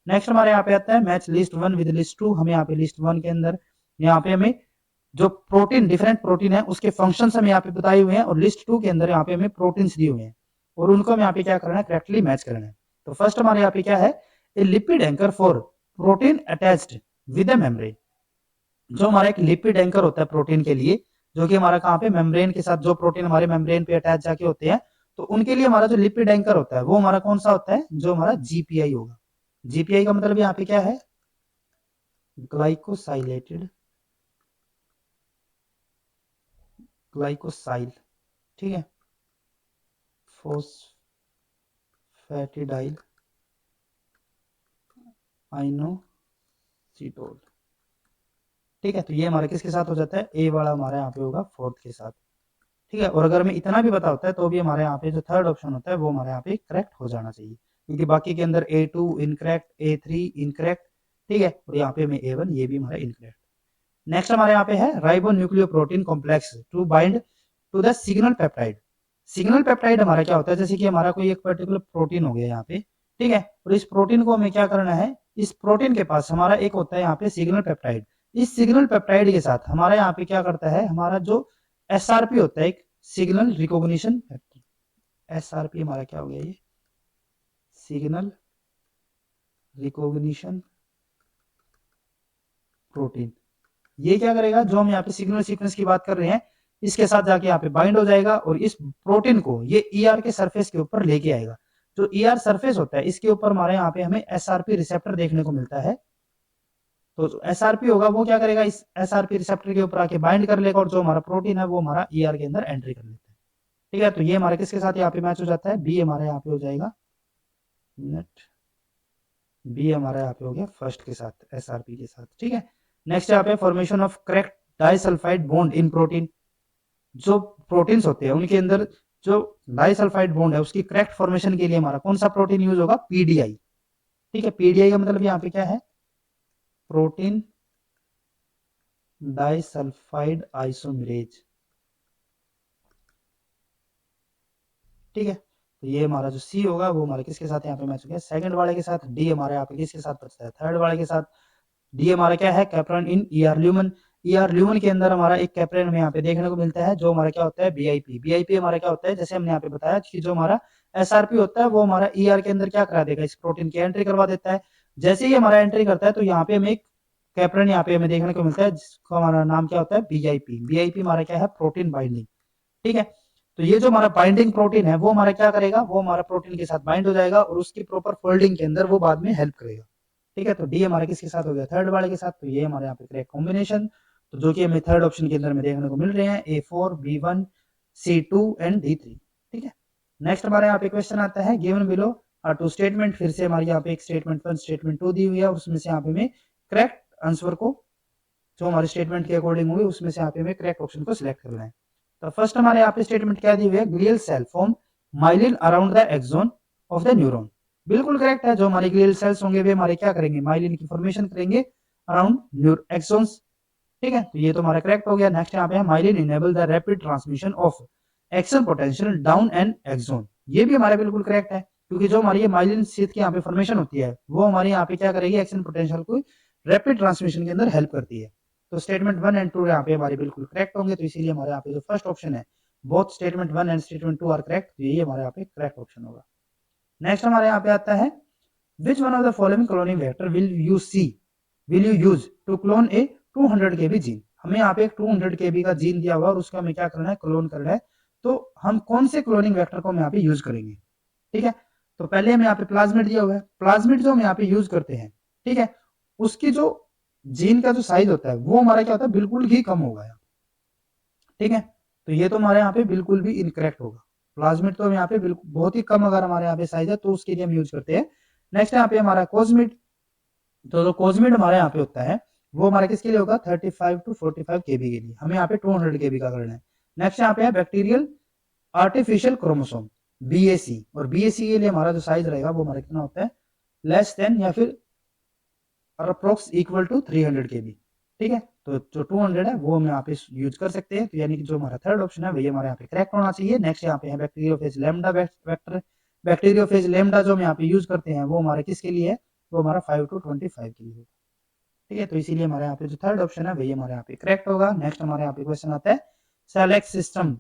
नेक्स्ट हमारे यहाँ पे आता है मैच लिस्ट 1 विद लिस्ट 2। हमें यहाँ पे लिस्ट 1 के अंदर यहाँ पे हमें जो प्रोटीन डिफरेंट प्रोटीन है उसके फंक्शंस हमें यहाँ पे बताए हुए हैं, और लिस्ट 2 के अंदर यहाँ पे हमें प्रोटीन्स दिए हुए हैं और उनको हम यहाँ पे क्या करना है करेक्टली मैच करना है। तो फर्स्ट हमारे यहाँ पे क्या है a lipid anchor for protein attached with a membrane. जो हमारा एक लिपिड एंकर होता है प्रोटीन के लिए, जो कि हमारा कहाँ पे मेम्ब्रेन के साथ जो प्रोटीन हमारे मेम्ब्रेन पे अटैच जाके होते हैं, तो उनके लिए हमारा जो लिपिड एंकर होता है वो हमारा कौन सा होता है जो हमारा जीपीआई होगा। जीपीआई का मतलब यहाँ पे क्या है ग्लाइकोसाइलेटेड ग्लाइकोसाइल। ठीक है, फोस्फेटिडाइल आइनोसिटोल। ठीक है, तो ये हमारे किसके साथ हो जाता है ए वाला हमारे यहाँ पे होगा फोर्थ के साथ। ठीक है, और अगर हमें इतना भी पता होता है तो भी हमारे यहाँ पे जो थर्ड ऑप्शन होता है वो हमारे यहाँ पे करेक्ट हो जाना चाहिए, क्योंकि बाकी के अंदर A2 इनकरेक्ट, A3 इनकरेक्ट। ठीक है, और यहाँ पे हमें A1 ये भी हमारा इनकरेक्ट। नेक्स्ट हमारे यहाँ पे है ribonucleoprotein complex to bind to the signal peptide. Signal peptide हमारा क्या होता है जैसे कि हमारा कोई एक पर्टिकुलर प्रोटीन हो गया यहाँ पे, ठीक है, और इस प्रोटीन को हमें क्या करना है, इस प्रोटीन के पास हमारा एक होता है यहाँ पे सिग्नल पेप्टाइड। इस सिग्नल पेप्टाइड के साथ हमारा यहाँ पे क्या करता है हमारा जो एसआरपी होता है एक सिग्नल रिकॉग्निशन फैक्टर। एसआरपी हमारा क्या हो गया ये सिग्नल रिकॉग्निशन प्रोटीन। ये क्या करेगा जो हम यहाँ पे सिग्नल सीक्वेंस की बात कर रहे हैं इसके साथ जाके यहाँ पे बाइंड हो जाएगा और इस प्रोटीन को ये ईआर के सरफेस के ऊपर लेके आएगा। जो ईआर सरफेस होता है इसके ऊपर हमारे यहाँ पे हमें एसआरपी रिसेप्टर देखने को मिलता है। तो एसआरपी होगा वो क्या करेगा इस एसआरपी रिसेप्टर के ऊपर आके बाइंड कर लेगा और जो हमारा प्रोटीन है वो हमारा ईआर के अंदर एंट्री कर लेता है। ठीक है, तो ये हमारे किसके साथ यहाँ पे मैच हो जाता है बी हमारे यहाँ पे हो जाएगा नेट बी हमारा यहाँ पे हो गया फर्स्ट के साथ एसआरपी के साथ। ठीक है, नेक्स्ट यहाँ पे formation of correct disulphide bond in protein. जो प्रोटीन्स होते हैं उनके अंदर जो डाइसल्फाइड बॉन्ड है उसकी करेक्ट फॉर्मेशन के लिए हमारा कौन सा प्रोटीन यूज होगा पीडीआई। ठीक है, पीडीआई का मतलब यहाँ पे क्या है प्रोटीन डाइसल्फाइड आइसोमेरेज। ठीक है, तो ये हमारा जो सी होगा वो हमारे किसके साथ यहाँ पे मैच हो गया सेकंड वाले के साथ। डी हमारे यहाँ पे किसके साथ बचता है थर्ड वाले के साथ। डी हमारा क्या है कैप्रन इन ईआर ल्यूमन। ईआर ल्यूमन के अंदर हमारा एक कैप्रन हमें यहाँ पे देखने को मिलता है जो हमारा क्या होता है बीआईपी। बीआईपी हमारा क्या होता है जैसे हमने यहाँ पे बताया कि जो हमारा एसआरपी होता है वो हमारा ईआर के अंदर क्या करा देगा इस प्रोटीन की एंट्री करवा देता है। जैसे ही हमारा एंट्री करता है तो यहाँ पे हमें एक कैप्रन यहाँ पे हमें देखने को मिलता है जिसका हमारा नाम क्या होता है बीआईपी। बीआईपी हमारा क्या है प्रोटीन बाइंडिंग। ठीक है, तो ये जो हमारा बाइंडिंग प्रोटीन है वो हमारा क्या करेगा वो हमारा प्रोटीन के साथ बाइंड हो जाएगा और उसकी प्रॉपर फोल्डिंग के अंदर वो बाद में हेल्प करेगा। ठीक है, तो डी हमारे किसके साथ हो गया थर्ड वाले के साथ। तो ये हमारे यहाँ पे करेक्ट कॉम्बिनेशन, तो जो कि हमें थर्ड ऑप्शन के अंदर में देखने को मिल रहे हैं A4 B1 C2 and D3। ठीक है, नेक्स्ट हमारे यहाँ पे क्वेश्चन आता है गिवन बिलो टू स्टेटमेंट, फिर से हमारे यहाँ पे एक स्टेटमेंट 1 स्टेटमेंट 2 दी हुई है और उसमें से यहाँ पे हमें करेक्ट आंसर को जो हमारे स्टेटमेंट के अकॉर्डिंग हुई उसमें से यहाँ पे हमें करेक्ट ऑप्शन को सिलेक्ट करना है। तो फर्स्ट हमारे यहाँ पे स्टेटमेंट क्या दी हुई है, glial cell form myelin around the axon of the neuron. बिल्कुल करेक्ट है, जो हमारे ग्लियल सेल्स होंगे वे हमारे क्या करेंगे, माइलिन की फॉर्मेशन करेंगे अराउंड एक्सोन्स। ठीक है, तो ये तो हमारा करेक्ट हो गया। नेक्स्ट यहाँ पे है myelin enable the rapid transmission of action potential down and axon. ये भी हमारा बिल्कुल करेक्ट है, क्योंकि जो हमारी ये माइलिन शीथ की यहाँ पे फॉर्मेशन होती है वो हमारे यहाँ पे क्या करेगी, एक्शन पोटेंशियल को रैपिड ट्रांसमिशन के अंदर हेल्प करती है। तो स्टेटमेंट 1 एंड 2 यहाँ पे हमारे बिल्कुल करेक्ट होंगे, तो इसीलिए हमारे यहाँ पे जो फर्स्ट ऑप्शन है both statement 1 and statement 2 are correct, तो यही हमारे यहाँ पे करेक्ट ऑप्शन होगा। नेक्स्ट हमारे यहाँ पे आता है which one of the following cloning vector will you use to clone a 200 kb gene. हमें यहाँ पे एक 200 kb का जीन दिया हुआ और उसका हमें क्या करना है, क्लोन करना है। तो हम कौन से क्लोनिंग वेक्टर को हम यहाँ पे यूज करेंगे। ठीक है, तो पहले हमें यहाँ पे प्लाज्मिड दिया हुआ है, प्लाज्मिड जो हम यहाँ पे यूज करते हैं, ठीक है, उसकी जो जीन का जो साइज होता है वो हमारा क्या होता है, बिल्कुल ही कम होगा। ठीक है, तो ये तो हमारे यहाँ पे बिल्कुल भी इनकरेक्ट होगा। प्लाज्मिड तो हम यहाँ पे बिल्कुल बहुत ही कम अगर हमारे यहाँ पे साइज है तो उसके लिए हम यूज करते हैं। नेक्स्ट यहाँ पे हमारा कोजमिड, तो जो कोजमिड हमारे यहाँ पे होता है वो हमारे किसके लिए होगा, 35 to 45 kb के लिए। हमें यहाँ पे 200 kb का करना है। नेक्स्ट यहाँ पे है बैक्टीरियल आर्टिफिशियल क्रोमोसोम बीएसी, और बीएसी के लिए हमारा जो साइज रहेगा वो हमारा कितना होता है, लेस देन या फिर अप्रोक्स इक्वल टू 300 kb। ठीक है, तो जो 200 है वो हम यहाँ पे यूज कर सकते हैं। तो यानी कि जो हमारा थर्ड ऑप्शन है वही हमारे यहाँ पे करेक्ट होना चाहिए। नेक्स्ट यहाँ पे है bacteriophage lambda vector, bacteriophage lambda जो हम यहाँ पे यूज करते हैं वो हमारे किसके लिए है, वो हमारा 5 to 25 के लिए। ठीक है, तो इसीलिए हमारे यहाँ पे जो थर्ड ऑप्शन है वही हमारे यहाँ पे करेक्ट होगा। नेक्स्ट हमारे यहाँ पे क्वेश्चन आता है select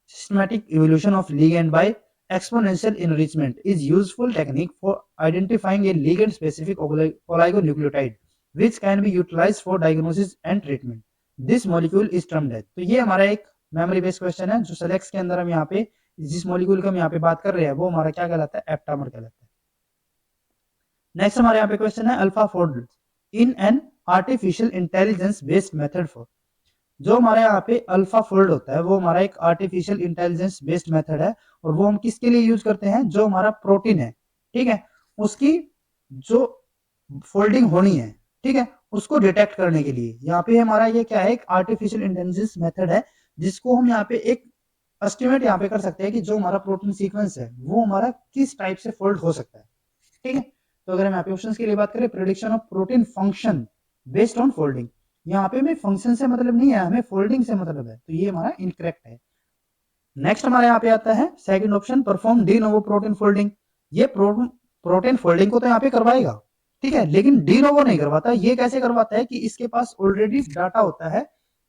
systematic evolution of ligand by exponential enrichment is useful technique for identifying a ligand specific oligonucleotide which can be utilized for diagnosis and treatment. This molecule is termed as। तो ये हमारा एक memory based question है जो select के अंदर हम यहाँ पे जिस मॉलिक्यूल का हम यहाँ पे बात कर रहे हैं वो हमारा क्या कहलाता है, एप्टामर कहलाता है। नेक्स्ट हमारे यहाँ पे क्वेश्चन है alpha fold in an artificial intelligence based method for. जो हमारे यहाँ पे अल्फा फोल्ड होता है वो हमारा एक आर्टिफिशियल इंटेलिजेंस बेस्ड मेथड है, और वो हम किसके लिए यूज करते हैं, जो हमारा प्रोटीन है, ठीक है, उसकी जो फोल्डिंग होनी है, ठीक है, उसको डिटेक्ट करने के लिए। यहाँ पे हमारा ये क्या है, एक आर्टिफिशियल इंटेलिजेंस मेथड है जिसको हम यहाँ पे एक एस्टिमेट यहाँ पे कर सकते हैं कि जो हमारा प्रोटीन सीक्वेंस है वो हमारा किस टाइप से फोल्ड हो सकता है। ठीक है, तो अगर हम यहाँ पे ऑप्शंस के लिए बात करें, prediction of protein function based on folding, यहाँ पे हमें फंक्शन से मतलब नहीं है, हमें फोल्डिंग से मतलब है, तो ये हमारा इनकरेक्ट है। नेक्स्ट हमारे यहाँ पे आता है second option perform de novo protein folding. ये प्रोटीन फोल्डिंग को तो यहाँ पे करवाएगा, ठीक है, लेकिन डी नोवो नहीं करवाता। ये कैसे करवाता है कि इसके पास ऑलरेडी डाटा होता है,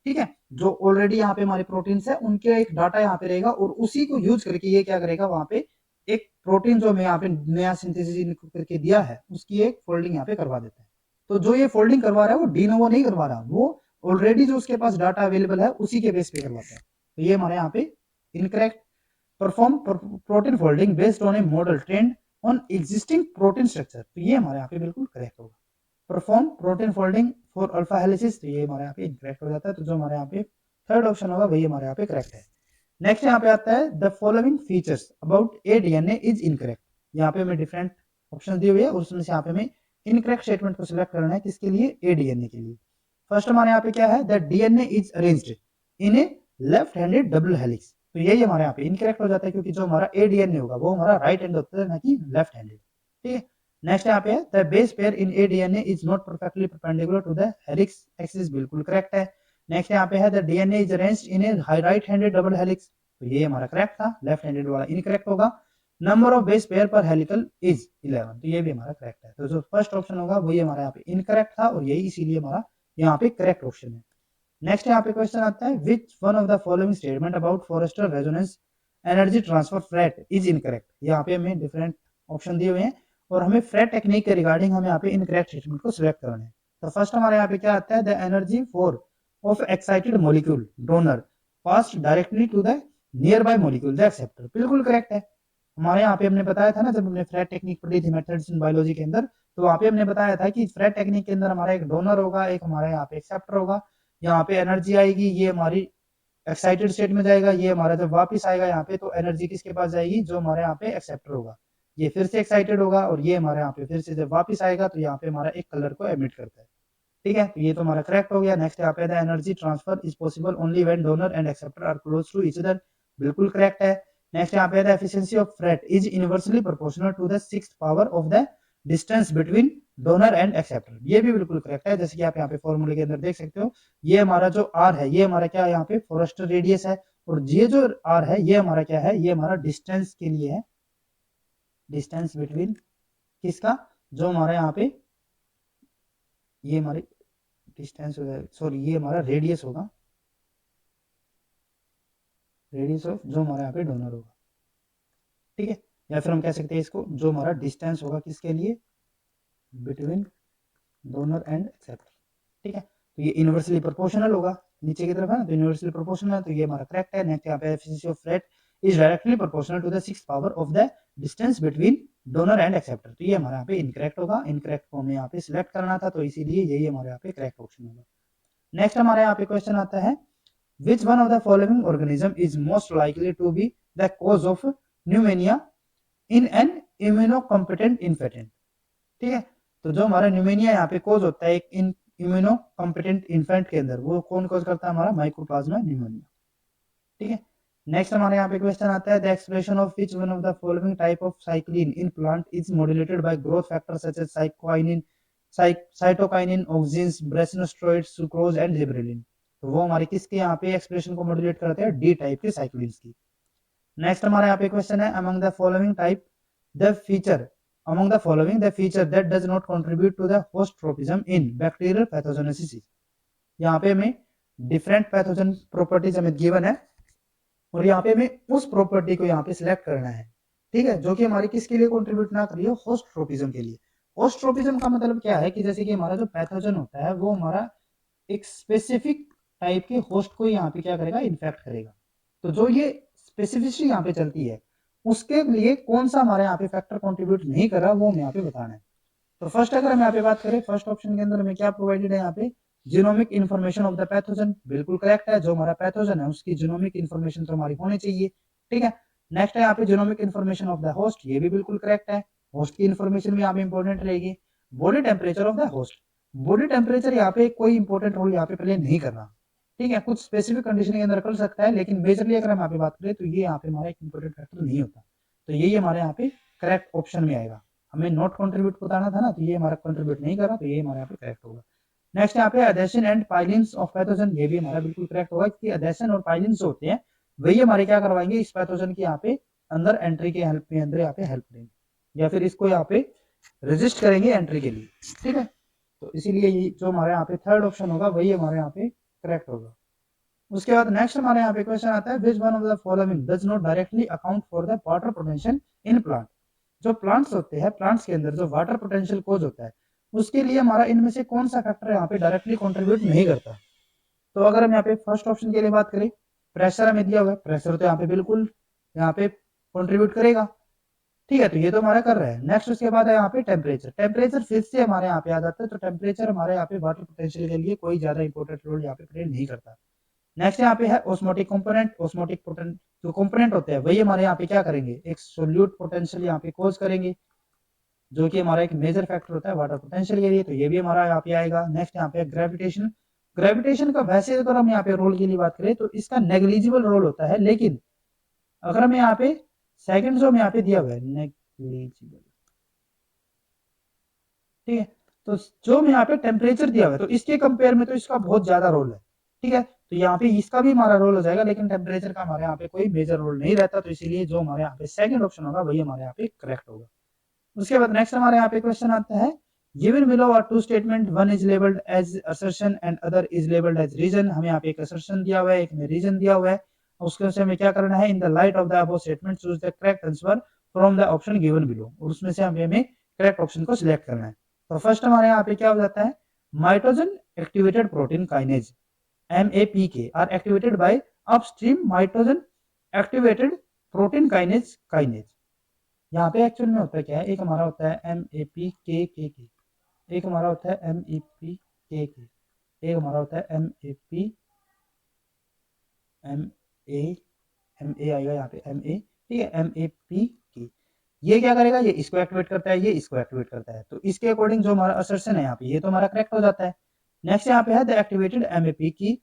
ठीक है, जो ऑलरेडी यहाँ पे हमारे प्रोटीन्स है उनके एक डाटा यहाँ पे रहेगा और उसी को यूज करके ये क्या करेगा, वहां पे एक प्रोटीन जो हमें यहाँ पे नया सिंथेसिस करके दिया है उसकी एक फोल्डिंग यहाँ पे करवा देता है। तो जो ये फोल्डिंग करवा रहा है वो डी नोवो नहीं करवा रहा, वो ऑलरेडी जो उसके पास डाटा अवेलेबल है उसी के बेस पे करवाता है। तो ये हमारे यहाँ पे incorrect. Perform protein folding based on a model trained on existing protein structure, तो ये हमारे यहाँ पे बिल्कुल करेक्ट होगा। Perform protein folding for alpha helices, तो ये हमारे यहाँ पे इनकरेक्ट हो जाता है। तो जो हमारे यहाँ पे थर्ड ऑप्शन होगा वही हमारे यहाँ पे करेक्ट है। नेक्स्ट यहाँ पे आता है the following features about A DNA is incorrect. यहाँ पे हमें डिफरेंट ऑप्शन दिए हुए हैं, उसमें से यहाँ पे हमें इनकरेक्ट स्टेटमेंट को सिलेक्ट करना है, किसके लिए, ए डीएनए के लिए। फर्स्ट हमारे यहाँ पे क्या है, that DNA is arranged in A left handed double helix, तो यही हमारे यहाँ पे इनकरेक्ट हो जाता है, क्योंकि जो हमारा ए डीएनए होगा वो हमारा राइट हैंड होता है ना कि लेफ्ट हैंडेड। ठीक है, नेक्स्ट यहाँ पे है the base pair in a DNA is not perfectly perpendicular to the helix axis, बिल्कुल करेक्ट है। नेक्स्ट यहाँ पे है the DNA is arranged in a right handed double helix, तो ये हमारा करेक्ट था, लेफ्ट हैंडेड वाला इनकरेक्ट होगा। Number of base pair per helical is 11, तो ये भी हमारा करेक्ट है। तो जो फर्स्ट ऑप्शन होगा वही हमारा यहाँ पे इनकरेक्ट था और यही इसीलिए हमारा यहाँ पे करेक्ट ऑप्शन है। नेक्स्ट यहाँ पे क्वेश्चन आता है which one of the following statement about Forster resonance energy transfer FRET is incorrect. यहाँ पे हमें डिफरेंट ऑप्शन दिए हुए हैं और हमें फ्रेट टेक्निक के रिगार्डिंग हमें यहाँ पे इनकरेक्ट स्टेटमेंट को सिलेक्ट करना है। तो फर्स्ट हमारे यहाँ पे क्या आता है, the energy for of excited molecule donor passed directly to the nearby molecule the acceptor, बिल्कुल करेक्ट है। हमारे यहाँ पे हमने बताया था ना, जब हमने फ्रेट टेक्निक पढ़ी थी मेथड्स इन बायोलॉजी के अंदर, तो वहाँ पे हमने बताया था कि फ्रेट टेक्निक के अंदर हमारा एक डोनर होगा, एक हमारा यहाँ पे एक्सेप्टर होगा। यहाँ पे एनर्जी आएगी, ये हमारी एक्साइटेड स्टेट में जाएगा, ये हमारा जब वापस आएगा यहाँ पे तो एनर्जी किसके पास जाएगी, जो हमारे यहाँ पे एक्सेप्टर होगा, ये फिर से एक्साइटेड होगा और ये हमारे यहाँ पे फिर से जब वापस आएगा तो यहाँ पे हमारा एक कलर को एमिट करता है। ठीक है, तो ये तो हमारा करेक्ट हो गया। नेक्स्ट यहाँ पे the energy transfer is possible only when donor and acceptor are close to each other, बिल्कुल करेक्ट है। नेक्स्ट यहाँ पे the efficiency of FRET is inversely proportional to the 6th power of the distance between donor and acceptor, ये भी बिल्कुल correct है। जैसे कि आप यहाँ पे फॉर्मूले के अंदर देख सकते हो, ये हमारा जो आर है ये हमारा क्या है, यहाँ पे फोरेस्टर रेडियस है, और ये जो आर है ये हमारा क्या है, ये हमारा डिस्टेंस के लिए है, डिस्टेंस बिटवीन किसका, जो हमारा यहाँ पे ये हमारी डिस्टेंस हो जाएगा, सॉरी ये हमारा रेडियस होगा, रेडियस ऑफ जो हमारा यहाँ पे डोनर होगा। ठीक है, या फिर हम कह सकते हैं इसको जो हमारा डिस्टेंस होगा किसके लिए, बिटवीन डोनर एंड एक्सेप्टर। ठीक है, तो ये इनवर्सली प्रोपोर्शनल होगा, नीचे की तरफ है ना, तो इनवर्सली प्रोपोर्शनल है, तो ये हमारा करेक्ट है। नेक्स्ट यहाँ पे efficiency of FRET is directly proportional to the 6th power of the distance between donor and acceptor, तो ये हमारे यहाँ पे इनकरेक्ट होगा, इनकरेक्ट को हमें यहाँ पे सिलेक्ट करना था, तो इसीलिए यही हमारे यहाँ पे करेक्ट ऑप्शन होगा। नेक्स्ट हमारे यहाँ पे क्वेश्चन आता है, which one of the following organism is most likely to be the cause of pneumonia in an immunocompetent infant। ठीक है, तो जो हमारा न्यूमेनिया यहाँ पे कोज होता है एक इन इम्यूनोकॉम्पिटेंट इन्फेंट के अंदर, वो कौन कोज करता है, हमारा माइकोप्लाज्मा न्यूमोनिया। ठीक है, नेक्स्ट हमारे यहाँ पे क्वेश्चन आता है, the expression of which one of the following type of cyclin in plant is modulated by growth factor such as cytokinin, cytokinin, auxins, brassinosteroids, sucrose and gibberellin, तो वो हमारे किसके यहाँ पे एक्सप्रेशन को मॉड्यूलेट करते हैं, डी टाइप के साइक्लिन्स की। नेक्स्ट हमारे यहाँ पे क्वेश्चन है, among the following type the feature among the following the feature that does not contribute to the host tropism in bacterial pathogenesis। यहाँ पे हमें डिफरेंट पैथोजन प्रॉपर्टीज हमें गिवन है और यहाँ पे हमें उस प्रॉपर्टी को यहाँ पे सिलेक्ट करना है। ठीक है, जो कि हमारी किसके लिए कंट्रीब्यूट ना कर रही है, होस्ट ट्रोपिज्म के लिए। होस्ट ट्रोपिज्म का मतलब क्या है कि जैसे कि हमारा जो पैथोजन होता है वो हमारा एक स्पेसिफिक टाइप के होस्ट को यहाँ पे क्या करेगा, इन्फेक्ट करेगा, तो जो ये स्पेसिफिसिटी यहाँ पे चलती है उसके लिए कौन सा हमारे यहाँ पे फैक्टर कंट्रीब्यूट नहीं कर रहा वो हमें यहाँ पे बताना है। तो फर्स्ट अगर हम यहाँ पे बात करें, फर्स्ट ऑप्शन के अंदर हमें क्या प्रोवाइडेड है, यहाँ पे genomic information of the pathogen, बिल्कुल करेक्ट है, जो हमारा पैथोजन है उसकी जीनोमिक इन्फॉर्मेशन तो हमारी होनी चाहिए। ठीक है, नेक्स्ट है यहाँ पे genomic information of the host, ये भी बिल्कुल करेक्ट है, होस्ट की इन्फॉर्मेशन भी यहाँ पे इंपॉर्टेंट रहेगी। Body temperature of the host, body temperature यहाँ पे कोई इंपॉर्टेंट रोल यहाँ पे प्ले नहीं कर रहा। ठीक है, कुछ स्पेसिफिक कंडीशन के अंदर कर सकता है, लेकिन मेजरली अगर हम यहाँ पे बात करें तो ये यहाँ पे हमारा एक इंपॉर्टेंट फैक्टर नहीं होता, तो यही हमारे यहाँ पे करेक्ट ऑप्शन में आएगा। हमें नॉट कंट्रीब्यूट बताना था ना, तो ये हमारा कंट्रीब्यूट नहीं करा, तो ये हमारे यहाँ पे करेक्ट होगा। नेक्स्ट यहाँ पे अडेशन एंड पाइलिन्स ऑफ पैथोजन, ये भी हमारा बिल्कुल करेक्ट होगा, कि अडेशन और पाइलिन्स होते हैं वही हमारे क्या करवाएंगे, इस पैथोजन की यहाँ पे अंदर एंट्री के हेल्प में अंदर यहाँ पे हेल्प देंगे, या फिर इसको यहाँ पे रेजिस्ट करेंगे एंट्री के लिए। ठीक है, तो इसीलिए जो हमारे यहाँ पे थर्ड ऑप्शन होगा वही हमारे यहाँ पे करेक्ट होगा। उसके बाद नेक्स्ट हमारे यहाँ पे क्वेश्चन आता है, which one of the following does not directly account for the water potential in plant. जो प्लांट्स होते हैं, प्लांट्स के अंदर जो वाटर पोटेंशियल कोज होता है उसके लिए हमारा इनमें से कौन सा फैक्टर यहाँ पे डायरेक्टली कंट्रीब्यूट नहीं करता। तो अगर हम यहाँ पे फर्स्ट ऑप्शन के लिए बात करें, प्रेशर हमें दिया हुआ है, प्रेशर तो यहाँ पे बिल्कुल यहाँ पे कंट्रीब्यूट करेगा। ठीक है, तो ये तो हमारा कर रहा है। नेक्स्ट उसके बाद है यहाँ पे टेम्परेचर, टेम्परेचर फिर से हमारे यहाँ पे आ जाता है, तो टेम्परेचर हमारे यहाँ पे वाटर पोटेंशियल के लिए कोई ज्यादा इंपॉर्टेंट रोल यहाँ पे प्ले नहीं करता। नेक्स्ट यहाँ पे है ऑस्मोटिक कंपोनेंट, ऑस्मोटिक जो कंपोनेंट होते हैं वही हमारे यहाँ पे क्या करेंगे, एक सोल्यूट पोटेंशियल यहाँ पे कोज करेंगे, जो कि हमारा एक मेजर फैक्टर होता है वाटर पोटेंशियल के लिए, तो ये भी हमारा यहाँ पे आएगा। नेक्स्ट यहाँ पे ग्रेविटेशन, ग्रेविटेशन का वैसे अगर हम यहाँ पे रोल के लिए बात करें तो इसका नेग्लिजिबल रोल होता है, लेकिन अगर हमें यहाँ पे सेकंड जो हमें यहाँ पे दिया हुआ है नेग्लिजिबल, ठीक है, तो जो हमें यहाँ पे टेम्परेचर दिया हुआ है तो इसके कंपेयर में तो इसका बहुत ज्यादा रोल है। ठीक है, तो यहाँ पे इसका भी हमारा रोल हो जाएगा, लेकिन टेम्परेचर का हमारे यहाँ पे कोई मेजर रोल नहीं रहता, तो इसीलिए जो हमारे यहाँ पे सेकंड ऑप्शन होगा वही हमारे यहाँ पे करेक्ट होगा। उसके बाद नेक्स्ट हमारे यहाँ पे क्वेश्चन आता है, given below are two statement, one is labeled as assertion and other is labeled as reason। हमें यहाँ पे एक assertion दिया हुआ है, एक में reason दिया हुआ है, उसके से हमें क्या करना है, in the light of the above statement choose the correct answer from the option given below, और उसमें से हमें करेक्ट ऑप्शन को सिलेक्ट करना है। तो फर्स्ट हमारे यहाँ पे क्या हो जाता है, mitogen activated protein kinase MAPK are activated by upstream mitogen activated protein kinase kinase. यहाँ पे एक्चुअल में होता है क्या है, एक हमारा होता है MAPK, एक हमारा होता है MEPK, एक हमारा होता है MAP MA आएगा यहाँ पे MA, ठीक है, MAP की। ये क्या करेगा, ये इसको एक्टिवेट करता है, ये इसको एक्टिवेट करता है, तो इसके अकॉर्डिंग जो हमारा असर्शन है यहाँ पे ये तो हमारा करेक्ट हो जाता है। नेक्स्ट यहाँ पे है द एक्टिवेटेड MAP की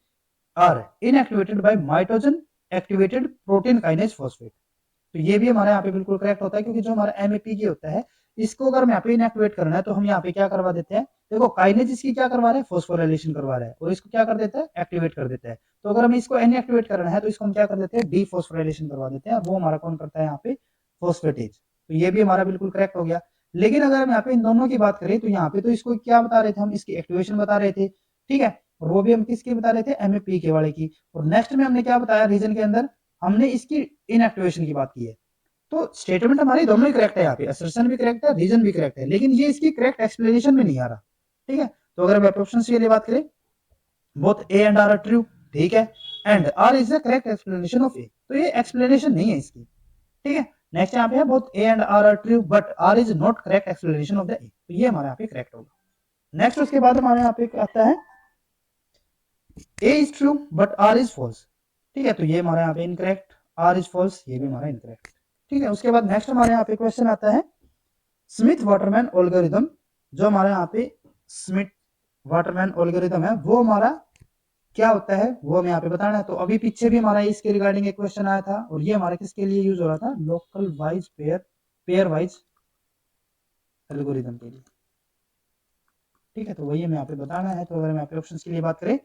are inactivated by mitogen activated protein kinase phosphate. तो ये भी हमारे यहाँ पे बिल्कुल करेक्ट होता है, क्योंकि जो हमारा MAP की होता है इसको अगर हम यहाँ पे इनएक्टिवेट करना है तो हम यहाँ पे क्या करवा देते हैं, देखो काइनेज इसकी क्या करवा रहा है, फोस्फोराइलेशन करवा रहा है, और इसको क्या कर देता है, एक्टिवेट कर देता है। तो अगर हमें इसको इनएक्टिवेट करना है तो इसको हम क्या कर देते हैं, डीफोस्फोराइलेशन करवा देते हैं, और वो हमारा कौन करता है यहाँ पे, फोस्फेटेज। तो ये भी हमारा बिल्कुल करेक्ट हो गया। लेकिन अगर हम यहाँ पे इन दोनों की बात करें तो यहाँ पे तो इसको क्या बता रहे थे, हम इसकी एक्टिवेशन बता रहे थे, ठीक है, और वो भी हम किसकी बता रहे थे, MAP के वाले की। और नेक्स्ट में हमने क्या बताया, रीजन के अंदर हमने इसकी इनएक्टिवेशन की बात की है। तो स्टेटमेंट हमारी दोनों ही करेक्ट है, यहाँ पे असर्शन भी करेक्ट है, रीजन भी करेक्ट है, लेकिन ये इसकी करेक्ट एक्सप्लेनेशन में नहीं आ रहा, ठीक है। तो अगर हम ऑप्शन के लिए बात करें, both A and R are true, ठीक है, and R is the correct explanation of A, तो ये एक्सप्लेनेशन नहीं है इसकी, ठीक है। नेक्स्ट यहाँ पे है both A and R are true but R is not correct explanation of the A, तो ये हमारे यहाँ पे करेक्ट होगा। नेक्स्ट उसके बाद हमारे यहाँ पे आता है A is true but R is false, ठीक है, तो ये हमारे यहाँ पे इनकरेक्ट, R इज फॉल्स, ये भी हमारा इनकरेक्ट, ठीक है। उसके बाद नेक्स्ट हमारे यहाँ पे क्वेश्चन आता है स्मिथ वाटरमैन एल्गोरिथम, जो हमारे यहाँ पे स्मिथ वाटरमैन एल्गोरिथम है वो हमारा क्या होता है वो हमें यहाँ पे बताना है। तो अभी पीछे भी हमारा इसके रिगार्डिंग एक क्वेश्चन आया था, और ये हमारा किसके लिए यूज हो रहा था, local wise pair wise algorithm के लिए, ठीक है। तो वही हमें यहाँ पे बताना है। तो अगर हम यहाँ पे ऑप्शंस के लिए बात करें,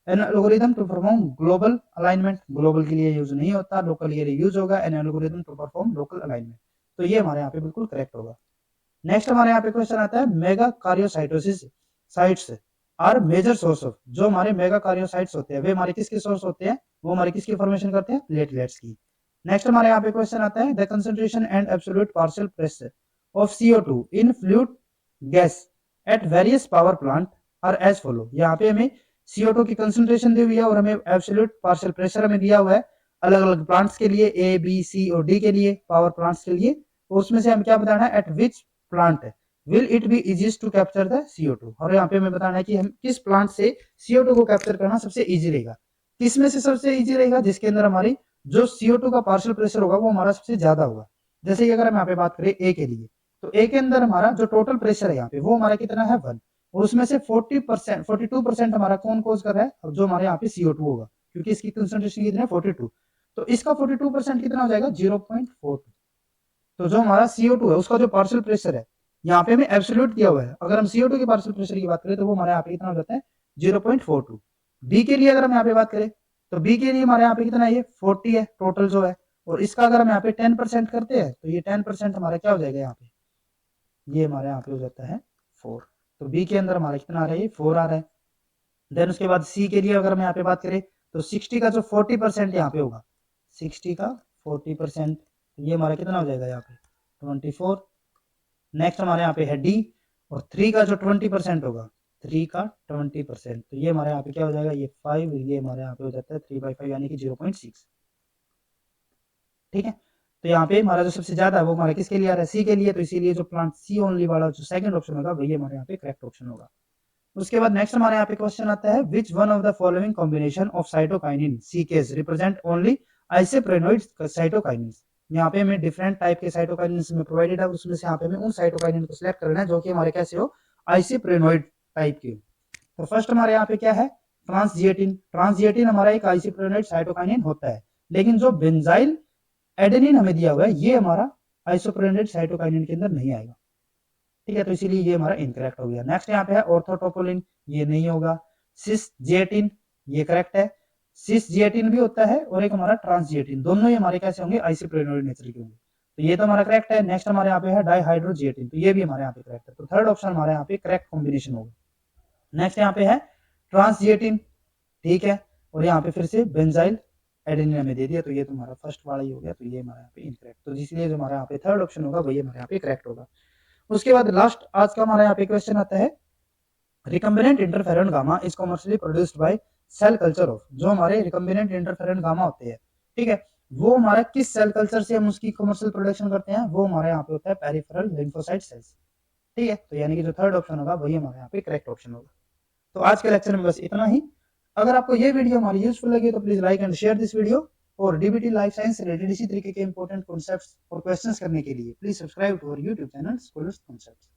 an algorithm to perform global alignment, global के लिए यूज नहीं होता, लोकल के लिए यूज होगा, an algorithm to perform local alignment, तो ये हमारे यहाँ पे बिल्कुल करेक्ट होगा। नेक्स्ट हमारे यहाँ पे क्वेश्चन आता है megakaryocytosis sites are major source of, जो हमारे मेगा कार्योसाइट्स होते हैं वे हमारे किसके सोर्स होते हैं, वो हमारे किसकी फॉर्मेशन करते हैं, प्लेटलेट्स की। नेक्स्ट हमारे यहाँ पे क्वेश्चन आता है the concentration and absolute partial pressure of CO2 in fluid gas at various power plant are as follow. यहाँ पे हमें CO2 की कंसंट्रेशन दी हुई है और हमें एब्सोल्यूट पार्शियल प्रेशर हमें दिया हुआ है अलग अलग प्लांट्स के लिए, A, B, C और D के लिए, पावर प्लांट्स के लिए। और उसमें से हम क्या बताना है, at which plant will it be easiest to capture the CO2, और यहाँ पे हमें बताना है कि हम किस प्लांट से CO2 को कैप्चर करना सबसे इजी रहेगा। किसमें से सबसे इजी रहेगा, जिसके अंदर हमारी जो CO2 का पार्शियल प्रेशर होगा वो हमारा सबसे ज्यादा होगा। जैसे कि अगर हम यहाँ पे बात करें A के लिए, तो A के अंदर हमारा जो टोटल प्रेशर है यहाँ पे वो हमारा कितना है 1, और उसमें से 40% 42% हमारा कौन कोज कर रहा है, जो हमारे यहाँ पे CO2 होगा, क्योंकि इसकी कंसंट्रेशन कितना है 42, तो इसका 42% कितना हो जाएगा 0.42। तो जो हमारा CO2 है उसका जो पार्शियल प्रेशर है यहाँ पे हमें एब्सोल्यूट दिया हुआ है, अगर हम CO2 के पार्शियल प्रेशर की बात करें तो वो हमारे यहाँ पे कितना हो जाता है 0.42। बी के लिए अगर हम यहाँ पे बात करें तो बी के लिए हमारे यहाँ पे कितना है, ये 40 है टोटल जो है, और इसका अगर हम यहाँ पे 10% करते हैं तो ये 10% हमारा क्या हो जाएगा यहाँ पे, ये हमारे यहाँ पे हो जाता है 4। तो बी के अंदर हमारा कितना आ रहा है, ये 4 आ रहा है। देन उसके बाद सी के लिए अगर हम यहाँ पे बात करें तो 60 का जो 40% यहाँ पे होगा, 60 का 40%, ये हमारा कितना हो जाएगा यहाँ पे 24। नेक्स्ट हमारे यहाँ पे है डी, और 3 का जो 20% होगा, 3 का 20%, तो ये हमारे यहाँ पे क्या हो जाएगा, ये 5, ये हमारे यहाँ पे हो जाता है 3/5 यानी कि 0.6, ठीक है। तो यहाँ पे हमारा जो सबसे ज्यादा है वो हमारा किसके लिए आ रहा है, सी के लिए, तो इसीलिए जो प्लांट सी ओनली वाला जो सेकंड ऑप्शन होगा वही हमारे यहाँ पे करेक्ट ऑप्शन होगा। उसके बाद नेक्स्ट हमारे यहाँ पे क्वेश्चन आता है which one of the following combination of cytokinin CKs represent only isoprenoid cytokinin. यहाँ पे हमें डिफरेंट टाइप के साइटोकाइनिन में प्रोवाइडेड है, उसमें से यहाँ पे हमें उन साइटोकाइनिन को सिलेक्ट करना है जो कि हमारे कैसे हो, आइसोप्रेनोइड टाइप के। तो फर्स्ट हमारे यहाँ पे क्या है, ट्रांसजिएटिन। ट्रांसजिएटिन हमारा एक आइसोप्रेनोइड साइटोकाइनिन होता है, लेकिन जो बेंजाइल एडेनिन हमें दिया हुआ है ये हमारा आइसोप्रेनोइड साइटोकाइनिन के अंदर नहीं आएगा, ठीक है, तो इसीलिए ये हमारा इनकरेक्ट हो गया। नेक्स्ट यहाँ पे है ऑर्थोटोपोलिन, ये नहीं होगा। सिसजिएटिन ये करेक्ट है, सिसजिएटिन भी होता है, और एक हमारा ट्रांसजिएटिन, दोनों ही हमारे कैसे होंगे, आइसोप्रेनोइड नेचर के होंगे, तो ये तो हमारा करेक्ट है। नेक्स्ट हमारे यहाँ पे है डाइहाइड्रोजिएटिन, तो ये भी हमारे यहाँ पे करेक्ट है, तो थर्ड ऑप्शन हमारे यहाँ पे करेक्ट कॉम्बिनेशन होगा। नेक्स्ट यहाँ पे है ट्रांसजिएटिन, ठीक है, और यहाँ पे फिर से बेंजाइल एडेनिन हमें दे दिया, तो ये तुम्हारा फर्स्ट वाला ही हो गया, तो ये हमारे यहाँ पे इनकरेक्ट, तो इसलिए जो हमारे यहाँ पे थर्ड ऑप्शन होगा वही हमारे यहाँ पे करेक्ट होगा। उसके बाद लास्ट आज का हमारा यहाँ पे क्वेश्चन आता है recombinant interferon gamma is commercially produced by cell culture of, जो हमारे रिकम्बिनेंट इंटरफेरन गामा होते हैं, ठीक है, वो हमारा किस सेल कल्चर से हम उसकी कमर्शियल प्रोडक्शन करते हैं, वो हमारे यहाँ पे होता है पेरिफेरल लिम्फोसाइट सेल्स, ठीक है। तो यानी कि जो थर्ड ऑप्शन होगा वही हमारे यहाँ पे करेक्ट ऑप्शन होगा। तो आज के लेक्चर में बस इतना ही। अगर आपको ये वीडियो हमारी यूजफुल लगी तो please like and share this video, और डीबीटी लाइफ साइंस से रिलेटेड इसी तरीके के इंपॉर्टेंट कॉन्सेप्ट्स और क्वेश्चंस करने के लिए please subscribe to our YouTube channel Scholars concepts.